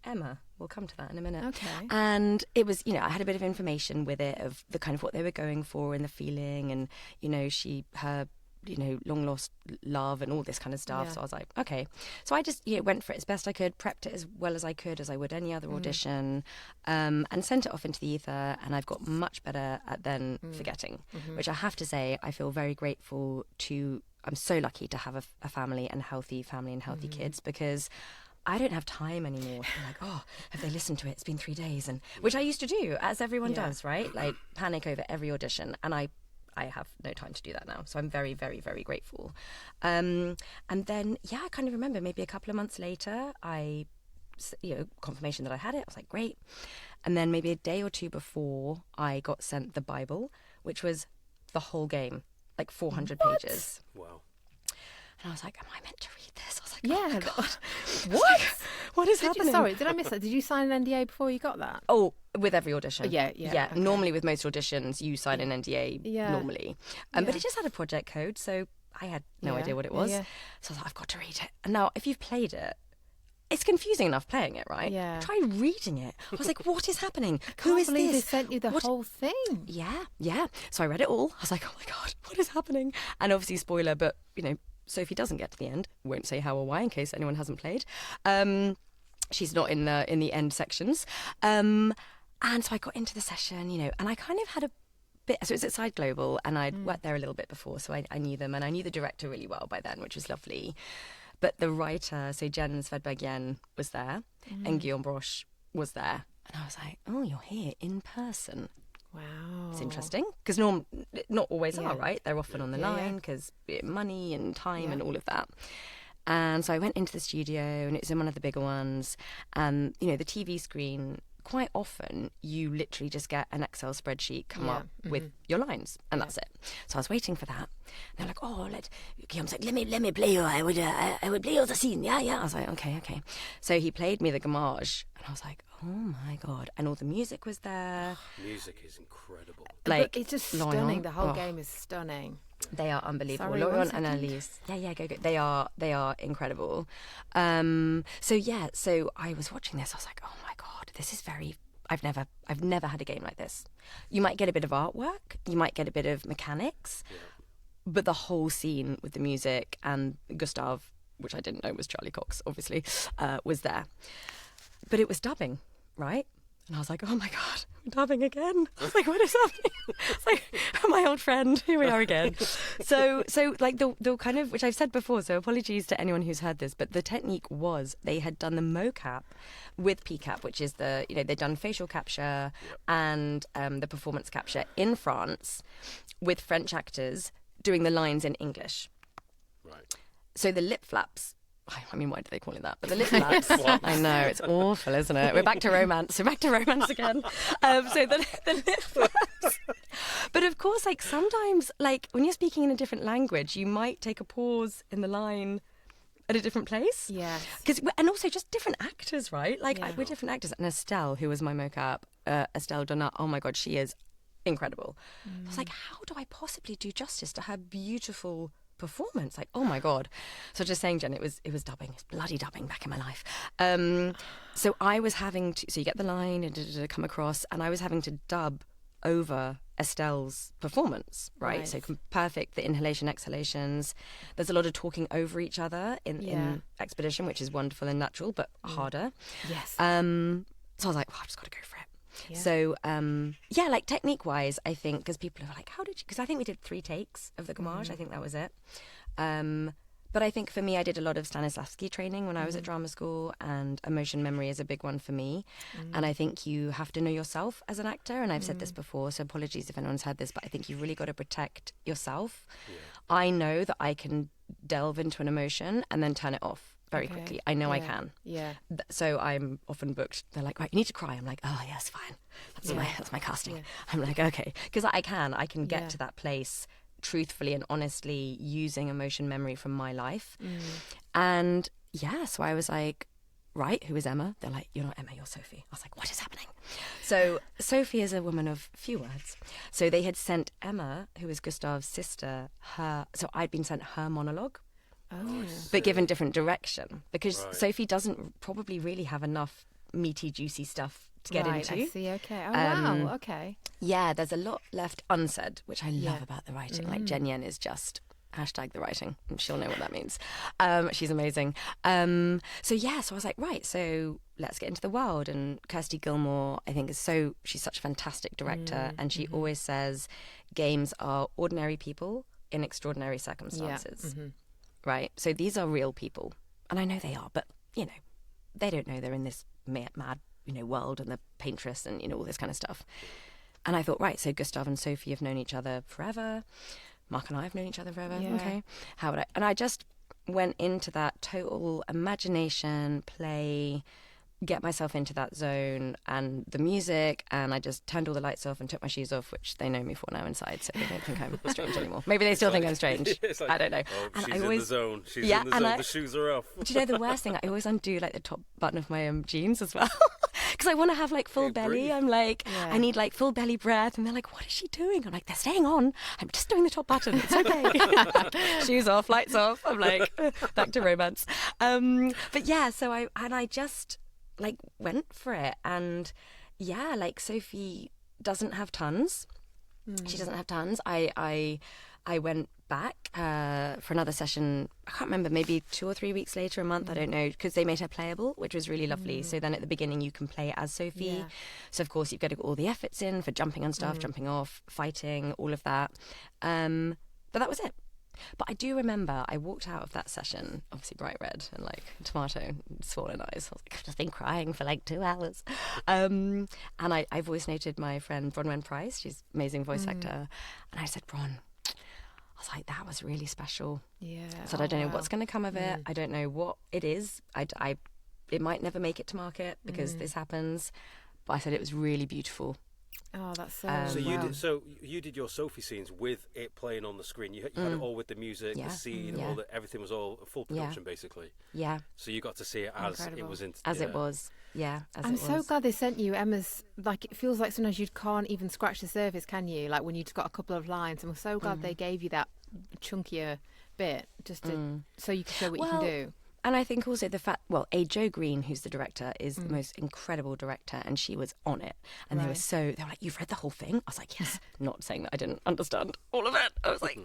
Emma. We'll come to that in a minute. Okay. And it was, I had a bit of information with it of the kind of what they were going for and the feeling, and her long lost love and all this kind of stuff. So I was like, okay. So I just went for it as best I could, prepped it as well as I could, as I would any other audition, and sent it off into the ether. And I've got much better at then forgetting, which I have to say, I feel very grateful to. I'm so lucky to have a family and healthy kids, because I don't have time anymore. I'm like, oh, have they listened to it? It's been 3 days, and which I used to do, as everyone does, right? Like panic over every audition, and I have no time to do that now. So I'm very, very, very grateful. And then, I kind of remember maybe a couple of months later, confirmation that I had it. I was like, great. And then maybe a day or two before, I got sent the Bible, which was the whole game, like 400 pages. Wow. And I was like, am I meant to read this? I was like, oh my God. What? What is happening? Sorry, did I miss that? Did you sign an NDA before you got that? Oh, with every audition. Yeah. Okay. Normally with most auditions, you sign an NDA normally. But it just had a project code, so I had no idea what it was. Yeah. So I was like, I've got to read it. And now, if you've played it, it's confusing enough playing it, right? Yeah. Try reading it. I was like, what is happening? Who is this? They sent you the whole thing. Yeah. So I read it all. I was like, oh my God, what is happening? And obviously, spoiler, but, Sophie doesn't get to the end. Won't say how or why in case anyone hasn't played. She's not in the end sections. And so I got into the session, and I kind of had a bit. So it's at Side Global, and I'd worked there a little bit before, so I knew them, and I knew the director really well by then, which was lovely. But the writer, so Jen Svedberg was there, and Guillaume Broche was there, and I was like, oh, you're here in person. Wow. It's interesting, because not always are, right? They're often on the line because money and time and all of that. And so I went into the studio, and it was in one of the bigger ones. And, the TV screen, quite often you literally just get an Excel spreadsheet come up with your lines, and that's it. So I was waiting for that. And they're like, oh, Guillaume's like, let me play you. I would play you the scene. Yeah. I was like, okay. So he played me the Gamage, and I was like, oh my God. And all the music was there. Music is incredible. Like, it's just stunning. The whole game is stunning. They are unbelievable. Sorry, Laurent and Annalise. Yeah, go. They are incredible. So I was watching this. I was like, oh my God, this is very. I've never had a game like this. You might get a bit of artwork. You might get a bit of mechanics. Yeah. But the whole scene with the music, and Gustave, which I didn't know was Charlie Cox, obviously, was there. But it was dubbing, right? And I was like, oh my God, dubbing again. I was like, what is happening? It's like, my old friend, here we are again. So like the kind of, which I've said before, so apologies to anyone who's heard this, but the technique was they had done the mocap with PCAP, which is they'd done facial capture and the performance capture in France with French actors doing the lines in English. Right. So the lip flaps, I mean, why do they call it that? But the lip flaps, I know, it's awful, isn't it? We're back to romance. So back to romance again. So the lip flaps But of course, like sometimes, like when you're speaking in a different language, you might take a pause in the line at a different place. Yes. And also just different actors, right? Like Yeah. we're different actors. And Estelle, who was my mocap, Estelle Donat, oh my God, she is incredible. I was like, how do I possibly do justice to her beautiful performance? Like, oh my God. So just saying, Jen, it was dubbing. It's bloody dubbing back in my life. So I was having to, so you get the line and come across, and I was having to dub over Estelle's performance, right? So perfect, the inhalation, exhalations. There's a lot of talking over each other in Expedition, which is wonderful and natural, but harder. Yes. So I was like, well, I've just got to go for it. Yeah. So, like technique-wise, I think, because people are like, how did you... Because I think we did 3 takes of the Gamage. I think that was it. But I think for me, I did a lot of Stanislavski training when I was at drama school, and emotion memory is a big one for me. And I think you have to know yourself as an actor, and I've said this before, so apologies if anyone's heard this, but I think you've really got to protect yourself. Yeah. I know that I can delve into an emotion and then turn it off very quickly. I know I can. Yeah. So I'm often booked. They're like, right, you need to cry. I'm like, oh, yes, fine. That's my casting. Yeah. I'm like, okay. Because I can get to that place truthfully and honestly using emotion memory from my life. And so I was like, right, who is Emma? They're like, you're not Emma, you're Sophie. I was like, what is happening? So Sophie is a woman of few words. So they had sent Emma, who is Gustav's sister, so I'd been sent her monologue. But given different direction, because Sophie doesn't probably really have enough meaty, juicy stuff to get into. I see, okay. Oh, wow, okay. Yeah, there's a lot left unsaid, which I love about the writing. Like, Jen Yen is just #the writing. She'll know what that means. She's amazing. So I was like, right, so let's get into the world. And Kirsty Gilmore, I think, she's such a fantastic director. And she always says, games are ordinary people in extraordinary circumstances. Yeah. Right? So these are real people. And I know they are, but, they don't know they're in this mad, world, and the paintress and, all this kind of stuff. And I thought, right, so Gustav and Sophie have known each other forever. Mark and I have known each other forever. Yeah. Okay. How would I? And I just went into that total imagination, play, get myself into that zone, and the music, and I just turned all the lights off and took my shoes off, which they know me for now inside, so they don't think I'm strange anymore. Maybe they still think I'm strange. Like, I don't know. Oh, and she's in the zone. She's in the zone. The shoes are off. Do you know the worst thing? I always undo like the top button of my jeans as well. Because I want to have like full belly. Breathe. I'm like, I need like full belly breath. And they're like, what is she doing? I'm like, they're staying on. I'm just doing the top button. It's okay. Shoes off, lights off. I'm like, back to romance. But yeah, so I just like went for it. And yeah, like Sophie doesn't have tons. She doesn't have tons. I went back for another session. I can't remember, maybe 2 or 3 weeks later, a month, I don't know, because they made her playable, which was really lovely. So then at the beginning you can play as Sophie. Yeah. So of course you've got to get all the efforts in for jumping on stuff, jumping off, fighting, all of that. But that was it. But I do remember I walked out of that session, obviously bright red and like tomato and swollen eyes. I was like, I've just been crying for like 2 hours. And I voice noted my friend Bronwen Price. She's an amazing voice actor. And I said, Bron, I was like, that was really special. Yeah. I said, I don't know what's going to come of it. I don't know what it is. It might never make it to market because this happens. But I said it was really beautiful. Oh, that's so. So you did your Sophie scenes with it playing on the screen. You had it all with the music, the scene, everything was all a full production basically. Yeah. So you got to see it as it was. It was. Yeah. I'm so glad they sent you Emma's. Like, it feels like sometimes you can't even scratch the surface, can you? Like when you've got a couple of lines. And we're so glad they gave you that chunkier bit just to so you can show what you can do. And I think also the fact, Jo Green, who's the director, is the most incredible director, and she was on it. And they were like, you've read the whole thing? I was like, yes. Not saying that I didn't understand all of it. I was like,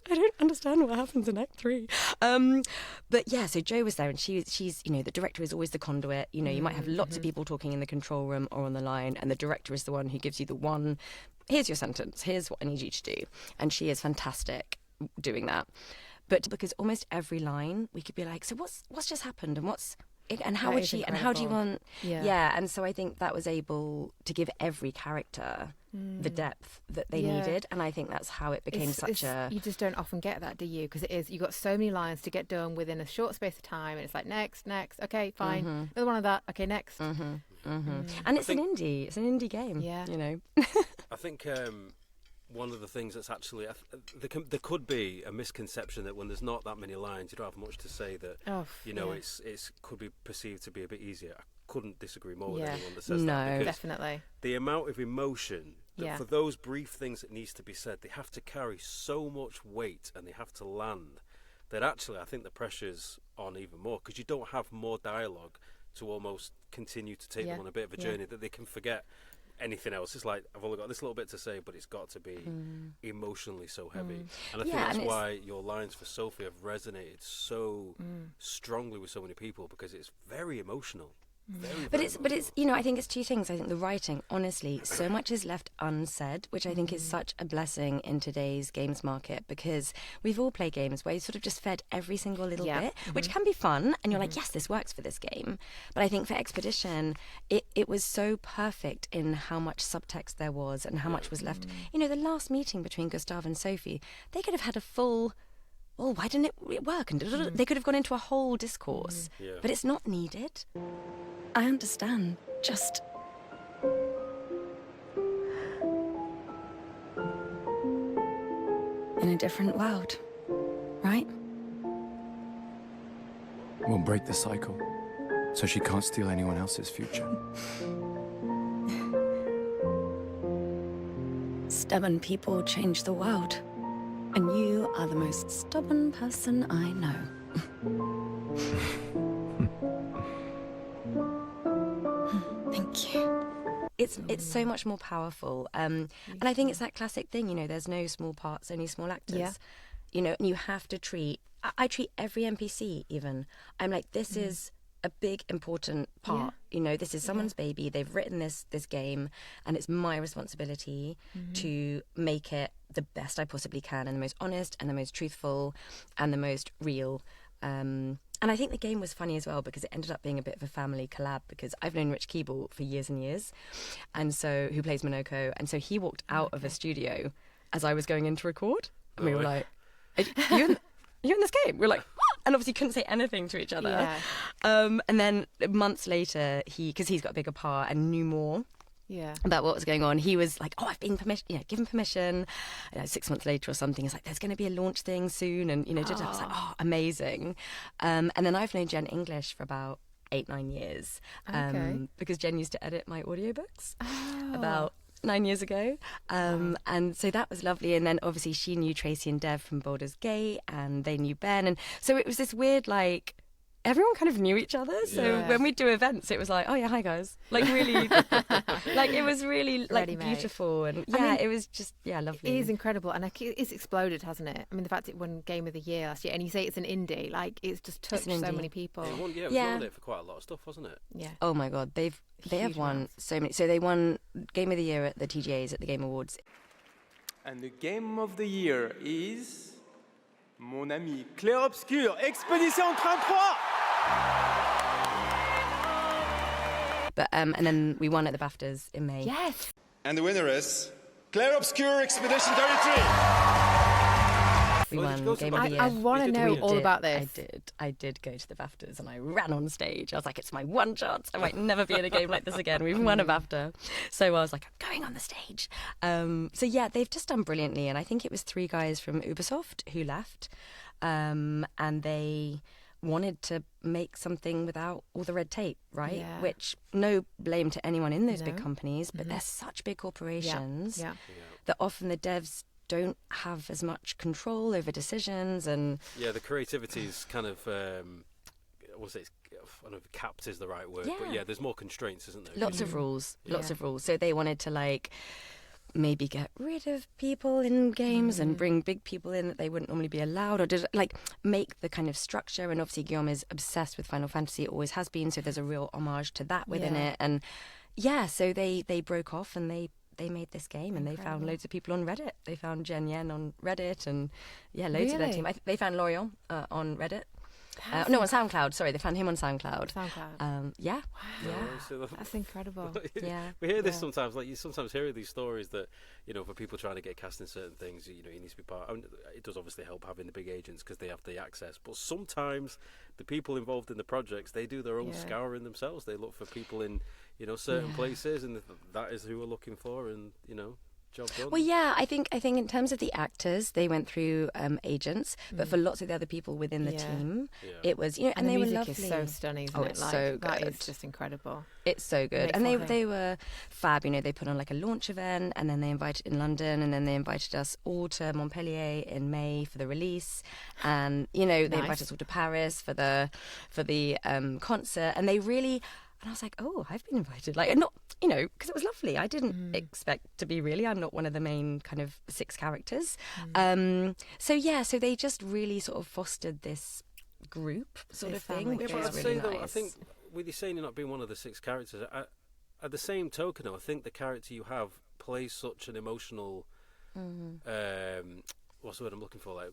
I don't understand what happens in Act 3. But yeah, so Jo was there, and she's, the director is always the conduit. You might have lots of people talking in the control room or on the line, and the director is the one who gives you the one, here's your sentence, here's what I need you to do. And she is fantastic doing that. But because almost every line we could be like, so what's just happened, and how would she, incredible. And how do you want? Yeah. And so I think that was able to give every character the depth that they needed, and I think that's how it became You just don't often get that, do you? Because you've got so many lines to get done within a short space of time, and it's like next, okay, fine, another one of that, okay, next. And it's an indie game. Yeah. I think one of the things that's actually there could be a misconception that when there's not that many lines, you don't have much to say. That it's could be perceived to be a bit easier. I couldn't disagree more with anyone that says that. Because definitely. The amount of emotion that for those brief things that needs to be said, they have to carry so much weight and they have to land. That actually, I think the pressure's on even more because you don't have more dialogue to almost continue to take them on a bit of a journey that they can forget anything else. It's like, I've only got this little bit to say, but it's got to be emotionally so heavy. And I think that's why your lines for Sophie have resonated so strongly with so many people, because it's very emotional. But it's I think it's two things. I think the writing, honestly, so much is left unsaid, which I think is such a blessing in today's games market, because we've all played games where you sort of just fed every single little bit, which can be fun, and you're like, yes, this works for this game. But I think for Expedition, it was so perfect in how much subtext there was and how much was left. The last meeting between Gustav and Sophie, they could have had a full, why didn't it work? And they could have gone into a whole discourse, but it's not needed. I understand, just... in a different world, right? We'll break the cycle, so she can't steal anyone else's future. Stubborn people change the world. And you are the most stubborn person I know. Thank you. It's so much more powerful. And I think it's that classic thing, there's no small parts, only small actors. And you have to treat... I treat every NPC even. I'm like, this is a big, important part. This is someone's baby. They've written this game, and it's my responsibility to make it the best I possibly can, and the most honest, and the most truthful, and the most real. And I think the game was funny as well, because it ended up being a bit of a family collab, because I've known Rich Keeble for years and years, and so who plays Monoko, and so he walked out of a studio as I was going in to record, and we were like, you're in this game? We're like, what? And obviously couldn't say anything to each other. And then months later, because he's got a bigger part and knew more about what was going on, he was like, I've been given permission. 6 months later or something, it's like, there's going to be a launch thing soon. And, I was like, amazing. And then I've known Jen English for about 8-9 years. Because Jen used to edit my audiobooks about 9 years ago. And so that was lovely. And then obviously she knew Tracy and Dev from Baldur's Gate, and they knew Ben. And so it was this weird, like, everyone kind of knew each other. So when we'd do events, it was like, oh yeah, hi guys. Like really, like it was really like beautiful. And it was just, lovely. It is incredible. And it's exploded, hasn't it? I mean, the fact it won Game of the Year last year, and you say it's an indie, like it's just touched so many people. It was nominated for quite a lot of stuff, wasn't it? Yeah. Oh my God, they have won so many. So they won Game of the Year at the TGAs, at the Game Awards. And the Game of the Year is mon ami Clair Obscur, Expedition 33. But and then we won at the BAFTAs in May. Yes. And the winner is Clair Obscur, Expedition 33. We won Game of the Year. I want to know all about this. I did go to the BAFTAs, and I ran on stage. I was like, it's my one chance. I might never be in a game like this again. We've won a BAFTA. So I was like, I'm going on the stage. So yeah, they've just done brilliantly. And I think it was 3 guys from Ubisoft who left. And they wanted to make something without all the red tape, right? Yeah. Which, no blame to anyone in those big companies, but they're such big corporations that often the devs don't have as much control over decisions. And the creativity is kind of I don't know if capped is the right word, but there's more constraints, isn't there? Lots of rules. So they wanted to like maybe get rid of people in games and bring big people in that they wouldn't normally be allowed, or just like make the kind of structure. And obviously Guillaume is obsessed with Final Fantasy, it always has been, so there's a real homage to that within it. And so they broke off and they made this game. And they found loads of people on Reddit. They found Jen Yen on Reddit, and loads of their team. They found Lorion on Reddit. On SoundCloud. Sorry, they found him on SoundCloud. Wow. That's incredible. We hear this sometimes. Like, you sometimes hear these stories that, for people trying to get cast in certain things, you need to be part. I mean, it does obviously help having the big agents because they have the access. But sometimes the people involved in the projects, they do their own scouring themselves. They look for people in, certain places, and that is who we're looking for. And job done. Well, yeah, I think in terms of the actors, they went through agents, but for lots of the other people within the team, it was, you know, and the they were music lovely. is so stunning, isn't Oh, it? it's like, so that good. is just incredible. It's so good. Makes And one they were fab, you know, they put on like a launch event, and then they invited in London, and then they invited us all to Montpellier in May for the release, and, you know, they invited us all to Paris for the concert, and they really... And I was like, oh, I've been invited. Like, not, you know, because it was lovely. I didn't expect to be, really. I'm not one of the main kind of 6 characters. So they just really sort of fostered this group sort of thing, which but was I'd really say, though, nice. I think with you saying you're not being one of the 6 characters, at the same token, though, I think the character you have plays such an emotional... what's the word I'm looking for? Like,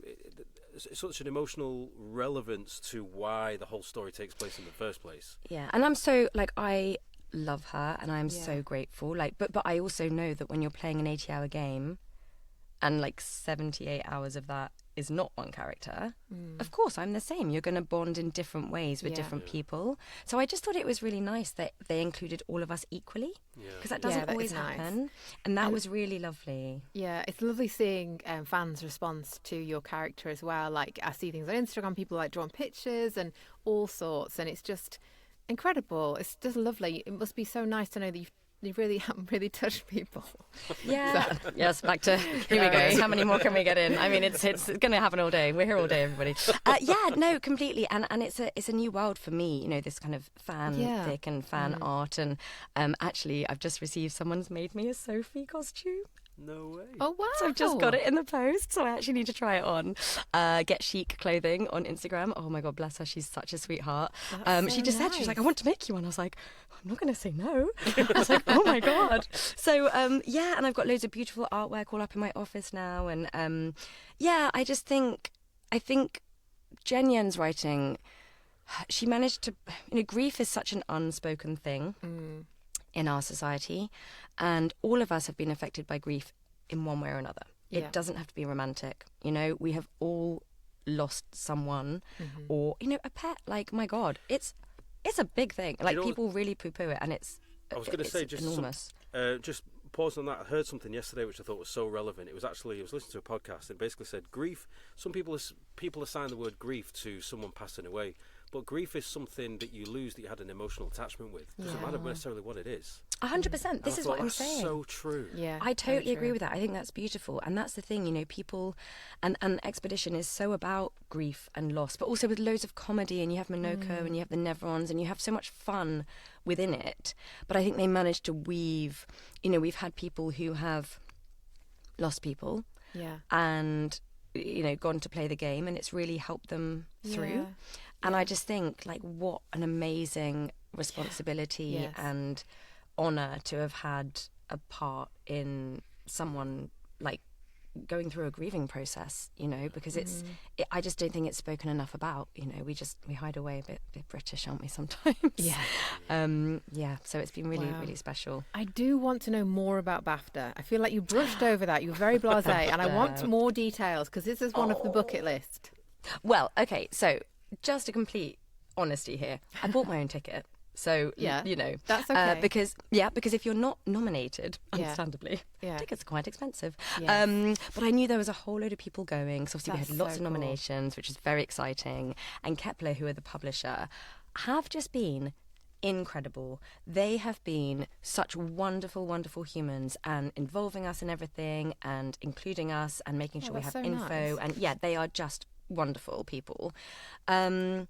such an emotional relevance to why the whole story takes place in the first place. Yeah, and I'm so, like, I love her, and I'm so grateful. Like, but I also know that when you're playing an 80-hour game, and like 78 hours of that is not one character, of course I'm the same. You're going to bond in different ways with different people. So I just thought it was really nice that they included all of us equally, because that doesn't always happen, and that was really lovely. Yeah, it's lovely seeing fans' response to your character as well. Like, I see things on Instagram, people like drawing pictures and all sorts, and it's just incredible. It's just lovely. It must be so nice to know that you really haven't really touched people. Yeah. Yes, back to, here we go. How many more can we get in? I mean, it's going to happen all day. We're here all day, everybody. No, completely. And it's a new world for me, you know, this kind of fanfic and fan art. And actually, I've just received, someone's made me a Sophie costume. No way. Oh, wow. So I've just got it in the post, so I actually need to try it on. Get Chic Clothing on Instagram. Oh my God, bless her. She's such a sweetheart. She just said, she was like, I want to make you one. I was like, I'm not going to say no. I was like, oh my God. So, and I've got loads of beautiful artwork all up in my office now. And I think Jen Yen's writing, she managed to, you know, grief is such an unspoken thing in our society, and all of us have been affected by grief in one way or another. It doesn't have to be romantic. You know, we have all lost someone or, you know, a pet. Like, my God, it's a big thing. Like, you know, people really poo-poo it, and I was going to say, just enormous. Just pause on that. I heard something yesterday which I thought was so relevant. It was actually, I was listening to a podcast, and it basically said grief. Some people assign the word grief to someone passing away, but grief is something that you lose that you had an emotional attachment with. It doesn't matter necessarily what it is. 100%. This is what I'm saying. So true. Yeah, I totally agree with that. I think that's beautiful, and that's the thing. You know, people, and Expedition is so about grief and loss, but also with loads of comedy. And you have Minoko, and you have the Nevrons, and you have so much fun within it. But I think they managed to weave. You know, we've had people who have lost people, and, you know, gone to play the game, and it's really helped them through. And I just think, like, what an amazing responsibility and honour to have had a part in someone, like, going through a grieving process, you know, because I just don't think it's spoken enough about. You know, we hide away a bit British, aren't we, sometimes? So it's been really, really special. I do want to know more about BAFTA. I feel like you brushed over that. You were very blasé, and I want more details, because this is one of the bucket list. Well, okay, so just a complete honesty here. I bought my own ticket. So, you know, that's okay. Because if you're not nominated, understandably, tickets are quite expensive. But I knew there was a whole load of people going. So obviously we had lots of nominations, which is very exciting. And Kepler, who are the publisher, have just been incredible. They have been such wonderful, wonderful humans, and involving us in everything and including us and making sure we have info. Nice. And they are just wonderful people. And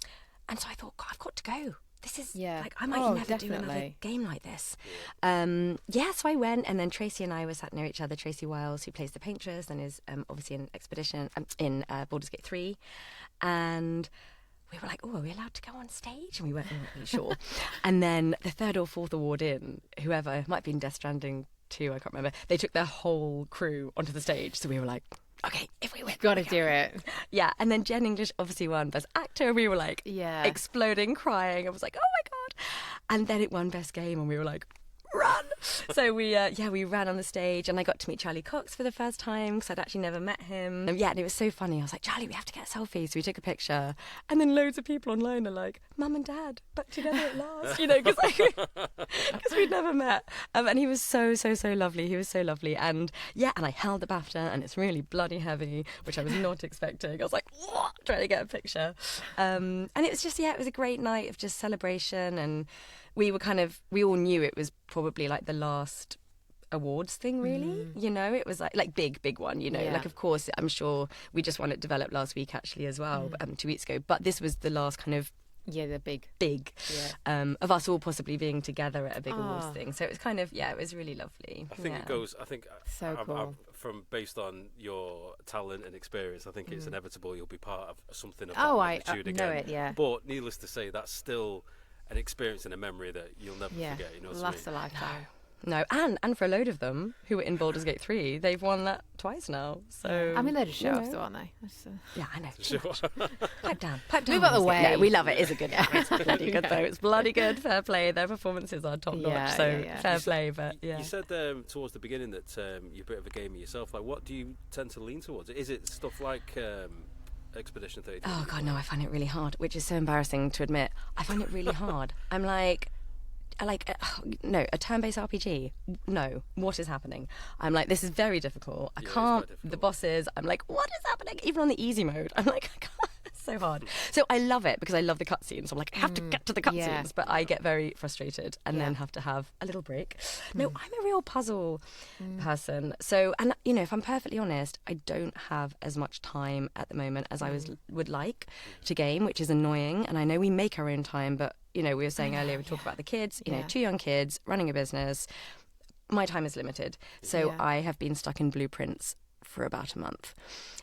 so I thought, God, I've got to go. This is like, I might never do another game like this. So I went, and then Tracy and I were sat near each other. Tracy Wiles, who plays the Paintress and is obviously in Expedition, in Baldur's Gate 3. And we were like, oh, are we allowed to go on stage? And we weren't really sure. And then the third or fourth award in, whoever, it might have been Death Stranding 2, I can't remember, they took their whole crew onto the stage. So we were like, okay, if we win, gotta do it. Yeah, and then Jen English obviously won Best Actor. We were like, exploding, crying. I was like, oh my God. And then it won Best Game, and we were like, run. So we ran on the stage, and I got to meet Charlie Cox for the first time because I'd actually never met him. And and it was so funny. I was like, Charlie, we have to get a selfie. So we took a picture, and then loads of people online are like, Mum and Dad back together at last, because we'd never met. And he was so lovely. He was so lovely, and I held the BAFTA, and it's really bloody heavy, which I was not expecting. I was like, what? Trying to get a picture, and it was just it was a great night of just celebration, and we all knew it was probably like the last awards thing, really. It was like big one, like, of course, I'm sure we just won it developed last week actually as well, 2 weeks ago, but this was the last kind of the big of us all possibly being together at a big awards thing. So it was kind of it was really lovely. I think it goes. I think so cool. From based on your talent and experience, I think it's inevitable you'll be part of something of that magnitude again. Know it. Yeah. But needless to say, that's still an experience and a memory that you'll never forget. You know, lasts a lifetime. No, and for a load of them who were in Baldur's Gate 3, they've won that twice now. So I mean, they're just show-offs, though, aren't they? Yeah, I know. Sure. Pipe down. Move out the way. No, we love it. It's a good. It's bloody good though. It's bloody good. Fair play. Their performances are top notch. Fair play. But you said towards the beginning that you're a bit of a gamer yourself. Like, what do you tend to lean towards? Is it stuff like Expedition 33? Oh God, no! I find it really hard, which is so embarrassing to admit. I find it really hard. I'm like, no, a turn-based RPG. No, what is happening? I'm like, this is very difficult. I can't. The bosses. I'm like, what is happening? Even on the easy mode, I'm like, I can't. It's so hard. So I love it because I love the cutscenes. So I'm like, I have to get to the cutscenes, but I get very frustrated and then have to have a little break. No, I'm a real puzzle person. So, and if I'm perfectly honest, I don't have as much time at the moment as I would like to game, which is annoying. And I know we make our own time, but we were saying earlier, we talked about the kids, 2 young kids, running a business. My time is limited. So I have been stuck in Blueprints for about a month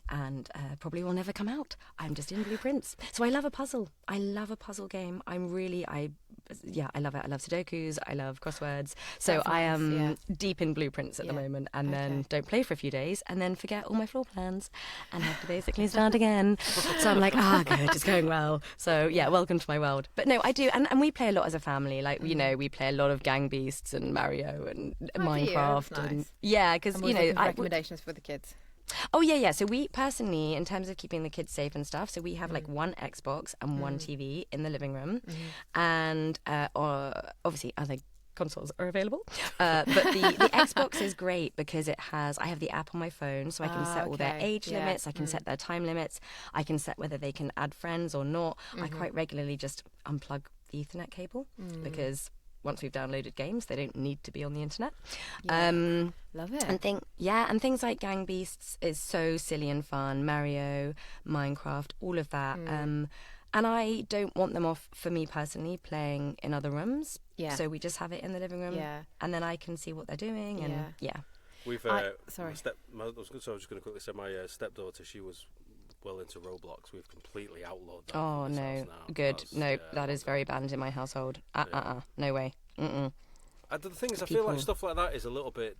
and probably will never come out. I'm just in Blueprints. So I love a puzzle. I love a puzzle game. I love it. I love Sudokus. I love crosswords. So I am deep in Blueprints at the moment, and then don't play for a few days and then forget all my floor plans and have to basically start again. So I'm like, good, it's going well. So welcome to my world. But no, I do. And we play a lot as a family. Like, we play a lot of Gang Beasts and Mario and Minecraft. Nice. And because, recommendations for the kids. Oh, yeah. So we personally, in terms of keeping the kids safe and stuff, so we have like one Xbox and one TV in the living room. And obviously other consoles are available. But the Xbox is great because I have the app on my phone, so I can set all their age limits, I can set their time limits, I can set whether they can add friends or not. I quite regularly just unplug the Ethernet cable because once we've downloaded games, they don't need to be on the internet. Love it. And things like Gang Beasts is so silly and fun. Mario, Minecraft, all of that. And I don't want them off, for me personally, playing in other rooms. Yeah. So we just have it in the living room. Yeah. And then I can see what they're doing. And We've I was just going to quickly say my stepdaughter, she was well into Roblox. We've completely outlawed that. Oh no, good. That is very banned in my household. No way. The thing is, I feel like stuff like that is a little bit.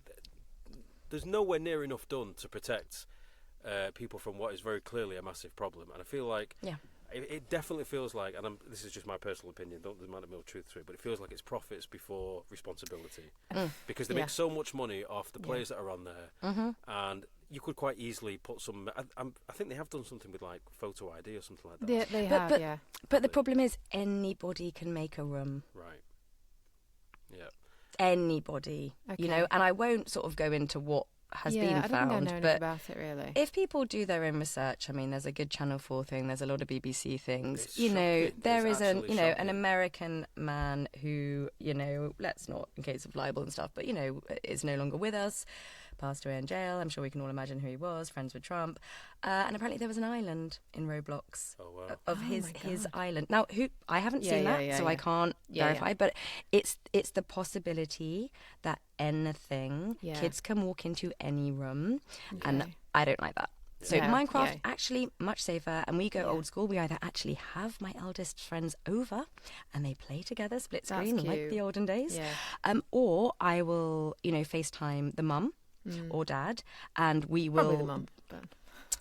There's nowhere near enough done to protect people from what is very clearly a massive problem, and I feel like it definitely feels like, and this is just my personal opinion. There might be no truth to it, but it feels like it's profits before responsibility, because they make so much money off the players that are on there, and you could quite easily put some. I think they have done something with like photo ID or something like that. They have. But the problem is anybody can make a room. Right. Yeah. Anybody, and I won't sort of go into what has been found. I don't think I know about it really. If people do their own research, I mean, there's a good Channel 4 thing. There's a lot of BBC things. There is an American man who, let's not in case of libel and stuff, but is no longer with us. Passed away in jail. I'm sure we can all imagine who he was. Friends with Trump, and apparently there was an island in Roblox of his island. Now, I haven't seen that, so I can't verify. But it's the possibility that anything kids can walk into any room, and I don't like that. So Minecraft actually much safer, and we go old school. We either actually have my eldest friends over and they play together split screen like the olden days, or I will FaceTime the mum or dad, and we will. Probably the mum.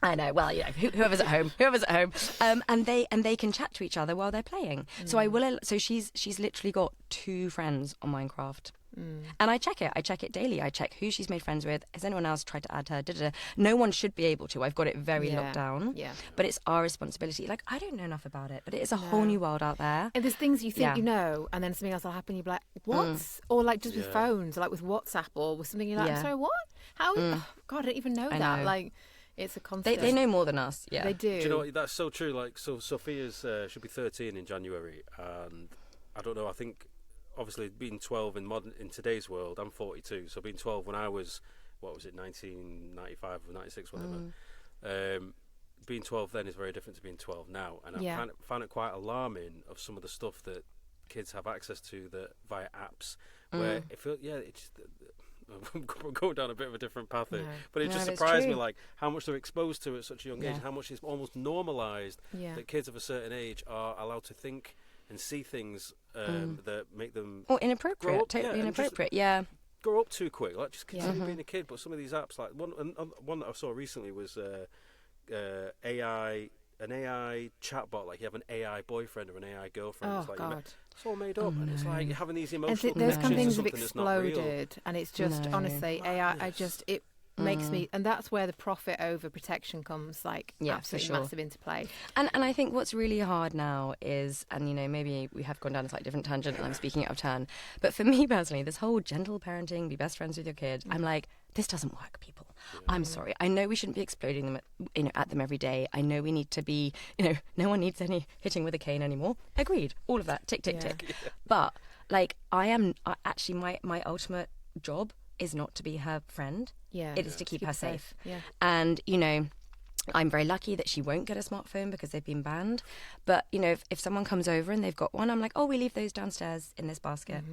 I know. Well, whoever's at home, and they can chat to each other while they're playing. So I will. So she's literally got 2 friends on Minecraft. And I check it daily. I check who she's made friends with. Has anyone else tried to add her? Da-da-da. No one should be able to. I've got it very locked down. Yeah. But it's our responsibility. Like, I don't know enough about it, but it is a whole new world out there. And there's things you think you know, and then something else will happen. You'll be like, what? Or like just with phones, or like with WhatsApp, or with something you're like, sorry, what? How? Oh, God, I don't even know that. Like, it's a constant. They know more than us. Yeah, they do. Do you know what? That's so true. Like, so Sophia's should be 13 in January, and I don't know. I think obviously being 12 in today's world, I'm 42, so being 12 when I was, what was it, 1995 or 96, whatever. Being 12 then is very different to being 12 now, and I found it quite alarming of some of the stuff that kids have access to that via apps, where it feels it's. I'm going down a bit of a different path here, but it just surprised me, like how much they're exposed to at such a young age, and how much it's almost normalised that kids of a certain age are allowed to think and see things that make them inappropriate, totally inappropriate. Grow up too quick, like just continue being a kid. But some of these apps, like one that I saw recently was an AI chatbot, like you have an AI boyfriend or an AI girlfriend. Oh, it's like God. It's all made up, and it's like having these emotional those kind of things connections to have something that's not real. exploded, and it's just honestly AI. It makes me, and that's where the profit over protection comes, like absolutely massive into play. And I think what's really hard now is, and maybe we have gone down a slightly different tangent, and I'm speaking out of turn, but for me personally, this whole gentle parenting, be best friends with your kid, I'm like, this doesn't work, people. I'm sorry. I know we shouldn't be exploding them at them every day. I know we need to be, no one needs any hitting with a cane anymore. Agreed. All of that. Tick, tick, tick. Yeah. But like, actually my ultimate job is not to be her friend. Yeah. It is to keep her safe. Yeah. And, I'm very lucky that she won't get a smartphone because they've been banned. But, if someone comes over and they've got one, I'm like, oh, we leave those downstairs in this basket.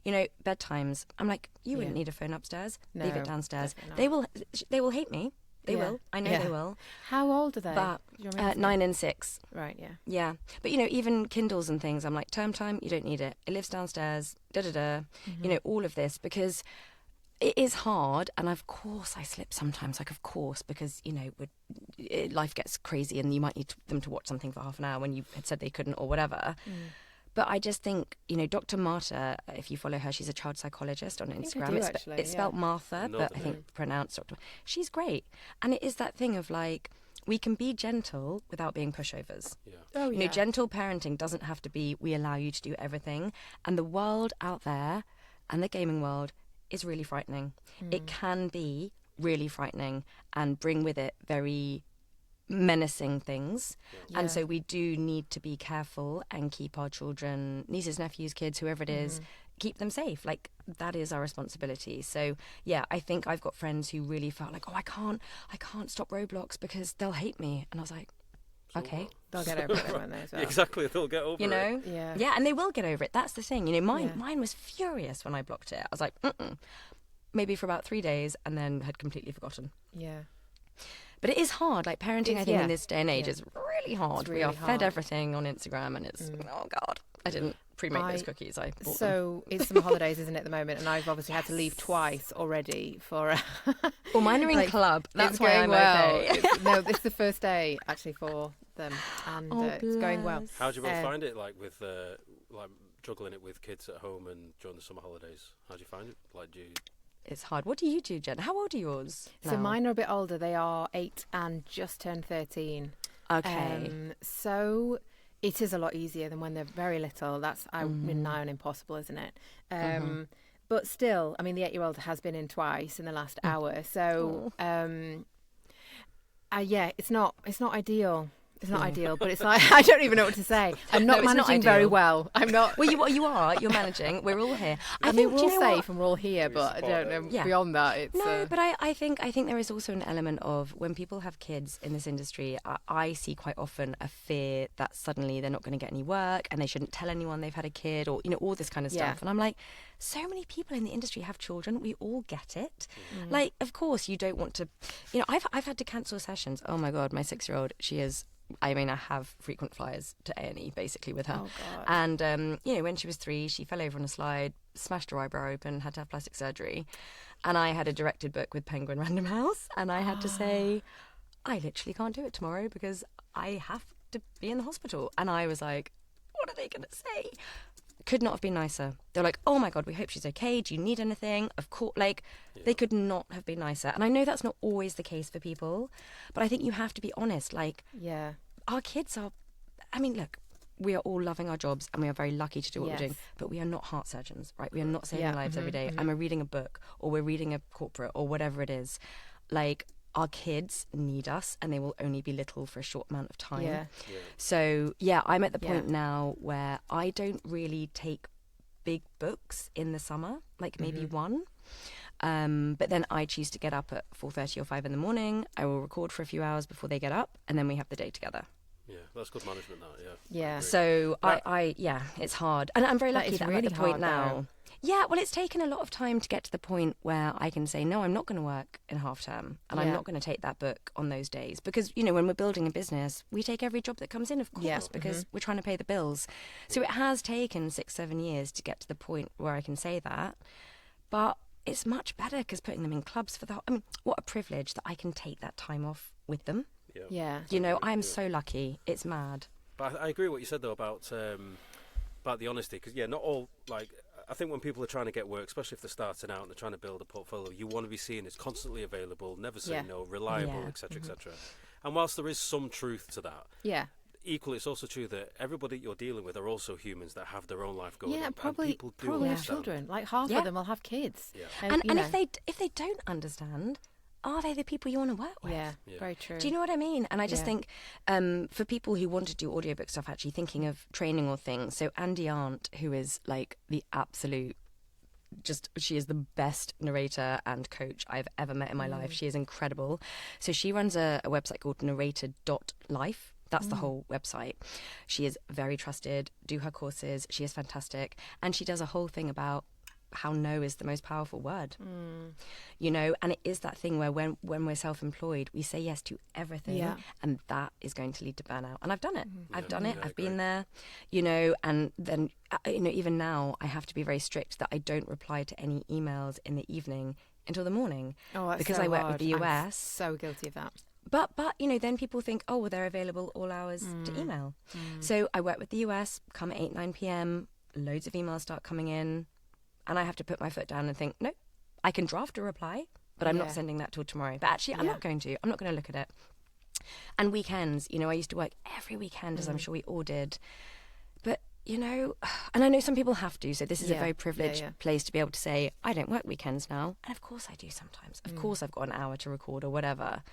Bedtimes, I'm like, you wouldn't need a phone upstairs. No, leave it downstairs. They will hate me. They will. I know they will. How old are they? But 9 and 6. Right, yeah. Yeah. But, even Kindles and things, I'm like, term time, you don't need it. It lives downstairs, da-da-da. All of this, because it is hard, and of course I slip sometimes, because, life gets crazy and you might need them to watch something for half an hour when you had said they couldn't or whatever. But I just think, Dr. Marta, if you follow her, she's a child psychologist on Instagram. It's spelled Martha, but I think pronounced Dr. She's great. And it is that thing of like, we can be gentle without being pushovers. Yeah. Oh, yeah. Gentle parenting doesn't have to be, we allow you to do everything. And the world out there, and the gaming world, is really frightening. It can be really frightening and bring with it very menacing things. Yeah. And so we do need to be careful and keep our children, nieces, nephews, kids, whoever it is, keep them safe. Like, that is our responsibility. So yeah, I think I've got friends who really felt like, I can't stop Roblox because they'll hate me. And I was like, okay. They'll get over it, won't they, as well? Exactly, they'll get over it. Yeah, and they will get over it. That's the thing. Mine was furious when I blocked it. I was like, maybe for about 3 days, and then had completely forgotten. Yeah. But it is hard. Like, parenting, I think, in this day and age is really hard. We are fed everything on Instagram, and it's, oh, God. I didn't pre-make those cookies. I bought them. It's summer holidays, isn't it, at the moment? And I've obviously had to leave twice already for... well, mine are in club. That's why I'm okay. No, this is the first day, actually, for them, and it's going well. How do you both find it, like, with juggling it with kids at home and during the summer holidays? How do you find it? Like, It's hard. What do you do, Jen? How old are yours now? So mine are a bit older. They are 8 and just turned 13. Okay. So it is a lot easier than when they're very little. That's nigh on impossible, isn't it? But still, I mean, the 8-year-old has been in twice in the last hour. So, it's not ideal. It's not ideal, but it's like, I don't even know what to say. I'm not managing very well. I'm not. Well, you are. You're managing. We're all here. I mean, we're all safe and we're all here, but I don't know beyond that. It's, but I think there is also an element of when people have kids in this industry, I see quite often a fear that suddenly they're not going to get any work and they shouldn't tell anyone they've had a kid, or all this kind of stuff. And I'm like, so many people in the industry have children. We all get it. Like, of course, you don't want to. I've had to cancel sessions. Oh my God, my 6-year-old, she is. I mean, I have frequent flyers to A&E basically with her. Oh, God. And, when she was 3, she fell over on a slide, smashed her eyebrow open, had to have plastic surgery. And I had a directed book with Penguin Random House. And I had to say, I literally can't do it tomorrow because I have to be in the hospital. And I was like, what are they going to say? could not have been nicer. They're like, oh my God, we hope she's okay. Do you need anything? Of course, they could not have been nicer. And I know that's not always the case for people, but I think you have to be honest. Our kids are, look, we are all loving our jobs and we are very lucky to do what we're doing, but we are not heart surgeons, right? We are not saving lives every day. And we're reading a book or we're reading a corporate or whatever it is. Our kids need us and they will only be little for a short amount of time. So, I'm at the point now where I don't really take big books in the summer, maybe one. But then I choose to get up at 4:30 or 5 in the morning. I will record for a few hours before they get up and then we have the day together. Yeah, that's good management, that, Yeah. So, it's hard. And I'm very lucky that I'm at the point now. Yeah, well, it's taken a lot of time to get to the point where I can say, no, I'm not going to work in half term and I'm not going to take that book on those days. Because, when we're building a business, we take every job that comes in, of course, because we're trying to pay the bills. So it has taken 6-7 years to get to the point where I can say that. But it's much better because putting them in clubs what a privilege that I can take that time off with them. Yeah. I am so lucky. It's mad. But I agree with what you said, though, about the honesty. Because, not all, I think when people are trying to get work, especially if they're starting out and they're trying to build a portfolio, you want to be seen as constantly available, never say no, reliable, etc., etc. And whilst there is some truth to that, equally, it's also true that everybody you're dealing with are also humans that have their own life going on. Yeah, probably have children. Half of them will have kids. Yeah. And if they don't understand, are they the people you want to work with? Yeah, very true. Do you know what I mean? And I just think for people who want to do audiobook stuff, actually thinking of training or things, so Andy Arndt, who is the absolute, she is the best narrator and coach I've ever met in my life. She is incredible. So she runs a website called narrated.life. That's the whole website. She is very trusted, do her courses. She is fantastic. And she does a whole thing about how no is the most powerful word, and it is that thing where when we're self-employed, we say yes to everything, and that is going to lead to burnout. And I've done it. I've done it. I've been there, and then, even now I have to be very strict that I don't reply to any emails in the evening until the morning because I work with the US. I'm so guilty of that. But then people think, oh, well, they're available all hours to email. So I work with the US, come at 8-9 p.m, loads of emails start coming in. And I have to put my foot down and think, no, I can draft a reply, but I'm not sending that till tomorrow. But actually, I'm not going to. I'm not going to look at it. And weekends, I used to work every weekend, as I'm sure we all did. But, and I know some people have to, so this is a very privileged place to be able to say, I don't work weekends now. And of course I do sometimes. Of course I've got an hour to record or whatever.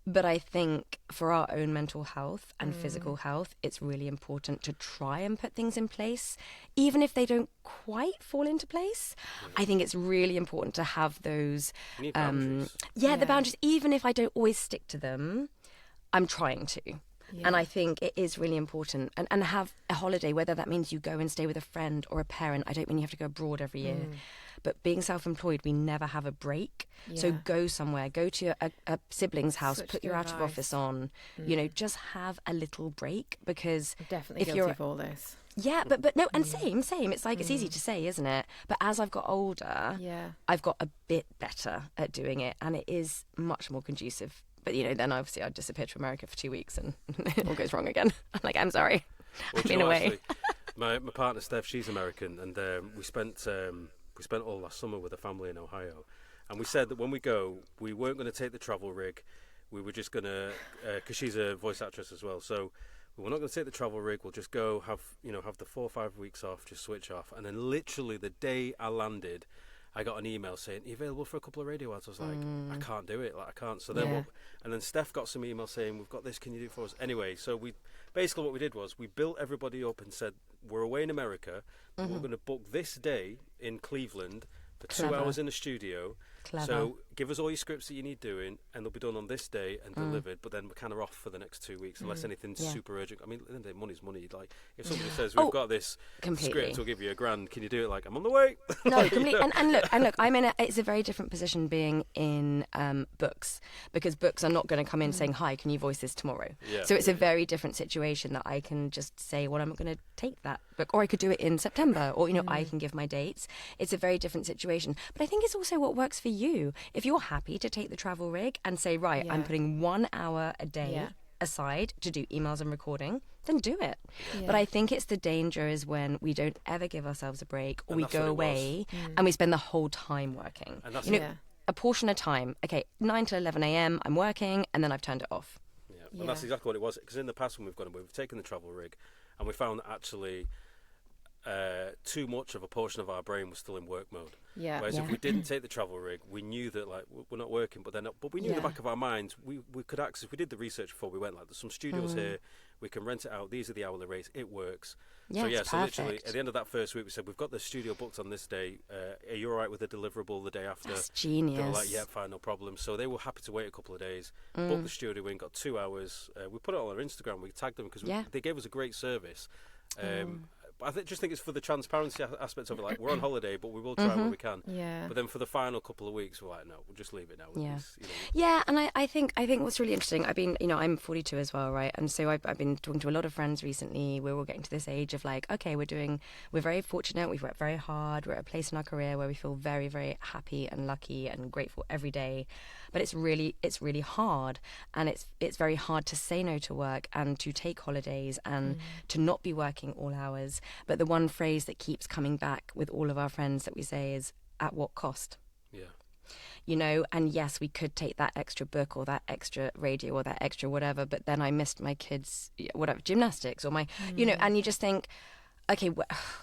But I think for our own mental health and physical health, it's really important to try and put things in place, even if they don't quite fall into place. I think it's really important to have those, the boundaries, even if I don't always stick to them, I'm trying to. Yeah. And I think it is really important. And have a holiday, whether that means you go and stay with a friend or a parent. I don't mean you have to go abroad every year. But being self-employed, we never have a break. Yeah. So go somewhere, go to a sibling's house, put your out of office on, just have a little break, because I'm definitely guilty of all this. Yeah, but no, and same. It's it's easy to say, isn't it? But as I've got older, I've got a bit better at doing it, and it is much more conducive. But, then obviously I'd disappear to America for 2 weeks and it all goes wrong again. I'm like, I'm sorry. I've been away. Actually, my partner, Steph, she's American, and we spent all last summer with a family in Ohio. And we said that when we go, we weren't going to take the travel rig. We were just going to, because she's a voice actress as well, so we're not going to take the travel rig. We'll just go have the 4 or 5 weeks off, just switch off. And then literally the day I landed, I got an email saying, "Are you available for a couple of radio ads?" I was like, I can't do it. I can't. So then, and then Steph got some email saying, "We've got this. Can you do it for us?" Anyway, so what we did was we built everybody up and said, "We're away in America. We're going to book this day in Cleveland for 2 hours in the studio. Clever. So give us all your scripts that you need doing, and they'll be done on this day and delivered. But then we're kind of off for the next 2 weeks, unless anything's super urgent. I mean, at the end of the day, money's money. Like, if somebody says, we've got this script, we'll give you $1,000, can you do it? Like, I'm on the way. No, completely. And look, it's a very different position being in books, because books are not going to come in saying, "Hi, can you voice this tomorrow?" Yeah, so it's a very different situation that I can just say, "Well, I'm going to take that book," or I could do it in September, or I can give my dates. It's a very different situation. But I think it's also what works for you. If you're happy to take the travel rig and say, right, I'm putting 1 hour a day aside to do emails and recording, then do it. Yeah. But I think it's the danger is when we don't ever give ourselves a break, or And we that's go what it away and we spend the whole time working. And that's A portion of time, okay, 9 to 11 a.m. I'm working, and then I've turned it off. Yeah, and that's exactly what it was. Because in the past when we've taken the travel rig, and we found that actually too much of a portion of our brain was still in work mode. Yeah. Whereas if we didn't take the travel rig, we knew that like we're not working, but we knew in the back of our minds we could access. We did the research before we went. Like there's some studios here, we can rent it out. These are the hourly rates. It works. Yeah, it's so literally perfect. at the end of that first week, we said we've got the studio booked on this day. Are you all right with the deliverable the day after? That's genius. They were like, yeah, fine, no problem. So they were happy to wait a couple of days. Booked the studio in, got 2 hours. We put it on our Instagram. We tagged them because they gave us a great service. But just think it's for the transparency aspects of it. Like, we're on holiday, but we will try what we can. Yeah. But then for the final couple of weeks, we're like, no, we'll just leave it now. Yeah, and I think what's really interesting, I've been, I'm 42 as well, right? And so I've been talking to a lot of friends recently. We're all getting to this age of like, okay, we're very fortunate. We've worked very hard. We're at a place in our career where we feel very, very happy and lucky and grateful every day. But it's really hard, and it's very hard to say no to work and to take holidays and to not be working all hours. But the one phrase that keeps coming back with all of our friends that we say is, at what cost? Yeah. And yes, we could take that extra book or that extra radio or that extra whatever, but then I missed my kids' whatever gymnastics or my, and you just think, okay,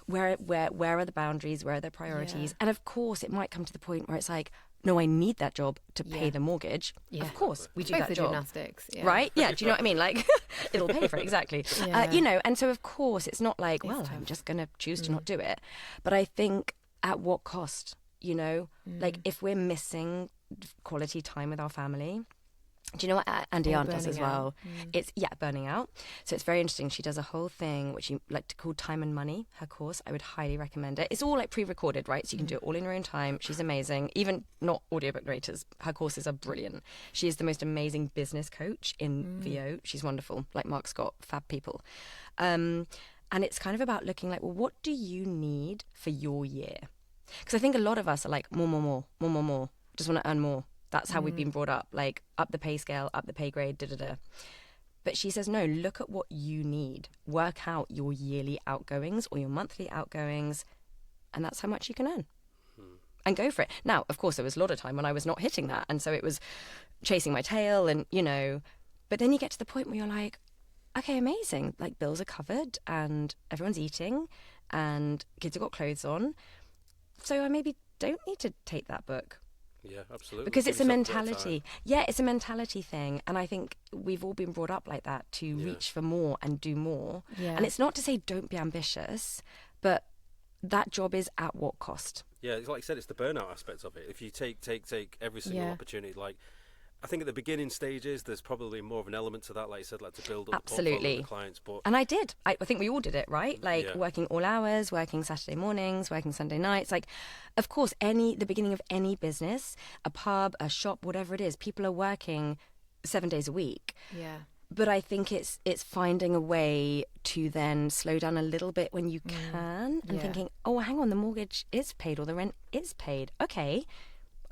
where are the boundaries? Where are the priorities? And of course, it might come to the point where it's like, no, I need that job to pay the mortgage. Yeah. Of course, we do Both that the job. Gymnastics, right? Yeah, do you know what I mean? Like, it'll pay for it, exactly. And so of course, it's not like, I'm just going to choose to not do it. But I think, at what cost? Like if we're missing quality time with our family. Do you know what Andy Arndt does as well? It's burning out. So it's very interesting. She does a whole thing which you like to call Time and Money. Her course, I would highly recommend it. It's all like pre-recorded, right? So you can do it all in your own time. She's amazing. Even not audiobook narrators, her courses are brilliant. She is the most amazing business coach in VO. She's wonderful, like Mark Scott, fab people. And it's kind of about looking like, well, what do you need for your year? Because I think a lot of us are like more. Just want to earn more. That's how we've been brought up, like up the pay scale, up the pay grade, da-da-da. But she says, no, look at what you need. Work out your yearly outgoings or your monthly outgoings, and that's how much you can earn. And go for it. Now, of course, there was a lot of time when I was not hitting that, and so it was chasing my tail and, But then you get to the point where you're like, okay, amazing. Like, bills are covered and everyone's eating and kids have got clothes on. So I maybe don't need to take that book. Yeah, absolutely. Because it's a mentality. Yeah, it's a mentality thing. And I think we've all been brought up like that, to reach for more and do more. Yeah. And it's not to say don't be ambitious, but that job is at what cost? Yeah, it's like you said, it's the burnout aspect of it. If you take every single opportunity, like I think at the beginning stages, there's probably more of an element to that, like you said, like to build up the portfolio of the clients. But and I did. I think we all did it, right? Like working all hours, working Saturday mornings, working Sunday nights. Like, of course, the beginning of any business, a pub, a shop, whatever it is, people are working 7 days a week. Yeah. But I think it's finding a way to then slow down a little bit when you can, and thinking, oh, hang on, the mortgage is paid or the rent is paid. Okay.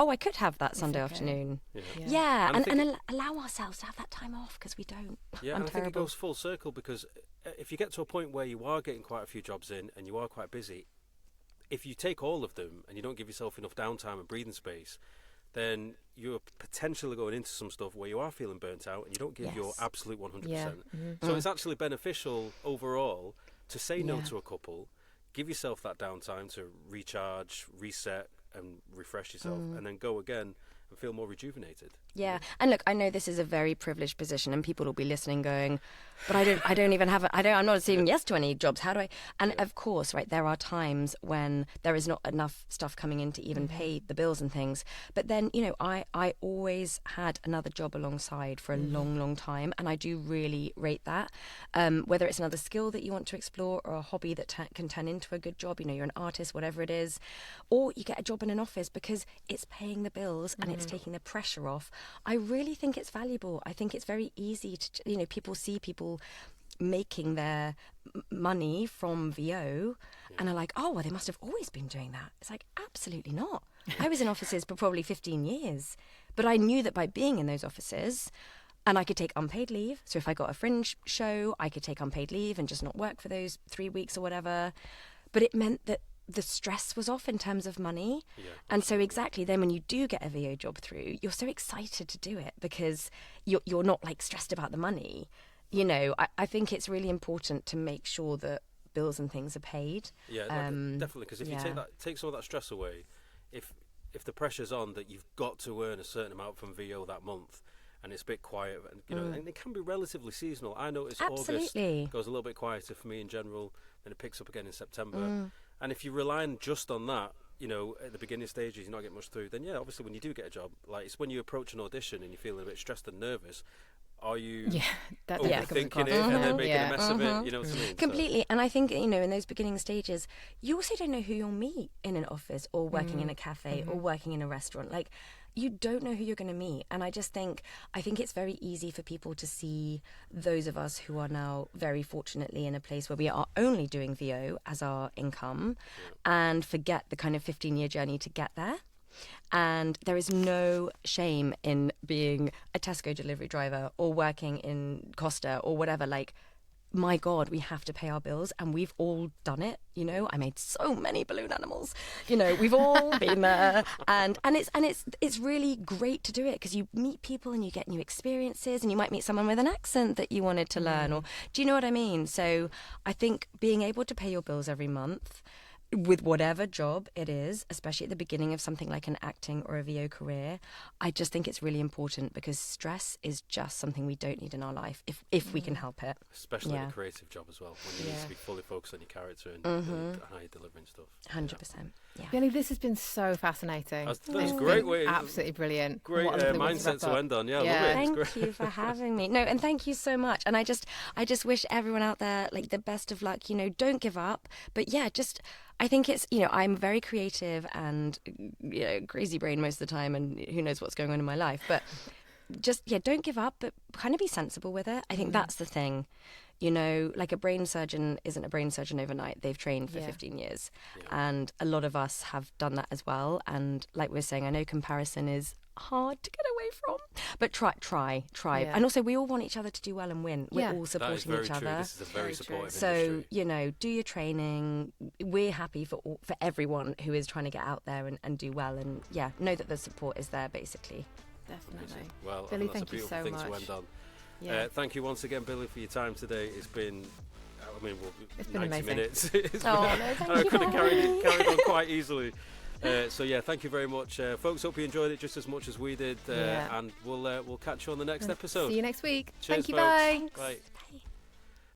Oh, I could have that Sunday afternoon. Yeah. And allow ourselves to have that time off, because we don't. Yeah, and I think it goes full circle, because if you get to a point where you are getting quite a few jobs in and you are quite busy, if you take all of them and you don't give yourself enough downtime and breathing space, then you're potentially going into some stuff where you are feeling burnt out and you don't give your absolute 100%. Yeah. So it's actually beneficial overall to say no to a couple, give yourself that downtime to recharge, reset, and refresh yourself, and then go again and feel more rejuvenated. Yeah, and look, I know this is a very privileged position, and people will be listening, going, "But I don't even have I'm not saying yes to any jobs. How do I?" And of course, right, there are times when there is not enough stuff coming in to even pay the bills and things. But then, I always had another job alongside for a long, long time, and I do really rate that. Whether it's another skill that you want to explore or a hobby that can turn into a good job, you're an artist, whatever it is, or you get a job in an office because it's paying the bills and it's taking the pressure off. I really think it's valuable. I think it's very easy to, people see people making their money from VO and are like, oh, well, they must have always been doing that. It's like, absolutely not. I was in offices for probably 15 years, but I knew that by being in those offices, And I could take unpaid leave. So if I got a fringe show, I could take unpaid leave and just not work for those 3 weeks or whatever. But it meant that the stress was off in terms of money. Yeah, and so exactly then when you do get a VO job through, you're so excited to do it because you're not like stressed about the money. You know, I think it's really important to make sure that bills and things are paid. Yeah, definitely, because if you take some of that stress away, if the pressure's on that you've got to earn a certain amount from VO that month, and it's a bit quiet, and you know, and it can be relatively seasonal. I notice August goes a little bit quieter for me in general, then it picks up again in September. And if you're relying just on that, you know, at the beginning stages you're not getting much through, then yeah, obviously when you do get a job, like it's when you approach an audition and you're feeling a bit stressed and nervous, are you overthinking it and then making a mess of it? You know what I mean? Completely. And I think, you know, in those beginning stages, you also don't know who you'll meet in an office or working in a cafe or working in a restaurant. Like, you don't know who you're going to meet. And I think it's very easy for people to see those of us who are now very fortunately in a place where we are only doing VO as our income and forget the kind of 15-year journey to get there. And there is no shame in being a Tesco delivery driver or working in Costa or whatever. Like, my God, we have to pay our bills, and we've all done it. You know, I made so many balloon animals. You know, we've all been there, and it's really great to do it because you meet people and you get new experiences, and you might meet someone with an accent that you wanted to learn. Or do you know what I mean? So I think being able to pay your bills every month, with whatever job it is, especially at the beginning of something like an acting or a VO career, I just think it's really important because stress is just something we don't need in our life if we can help it. Especially in a creative job as well, when you need to be fully focused on your character and how you're delivering stuff. 100%. Yeah. Billie, this has been so fascinating. That's great way. Absolutely brilliant. Great mindset to end on. Yeah, I love it. Thank you for having me. No, and thank you so much. And I just wish everyone out there like the best of luck. You know, don't give up. But yeah, I think it's, you know, I'm very creative and, you know, crazy brain most of the time, and who knows what's going on in my life. But just, don't give up, but kind of be sensible with it. I think that's the thing. You know, like a brain surgeon isn't a brain surgeon overnight. They've trained for 15 years. Yeah. And a lot of us have done that as well. And like we're saying, I know comparison is hard to get away from, but try. Yeah. And also, we all want each other to do well and win. We're all supporting each other. This is a very supportive industry. So, you know, do your training. We're happy for everyone who is trying to get out there and do well. And know that the support is there, basically. Definitely. Well, Billie, that's thank a beautiful you so thing much. to end on. Yeah. Thank you once again, Billie, for your time today. It's been, it's been 90 amazing. minutes. I could have carried on quite easily. So thank you very much, folks. Hope you enjoyed it just as much as we did, and we'll catch you on the next episode. See you next week. Cheers, thank you. folks. Bye. Bye.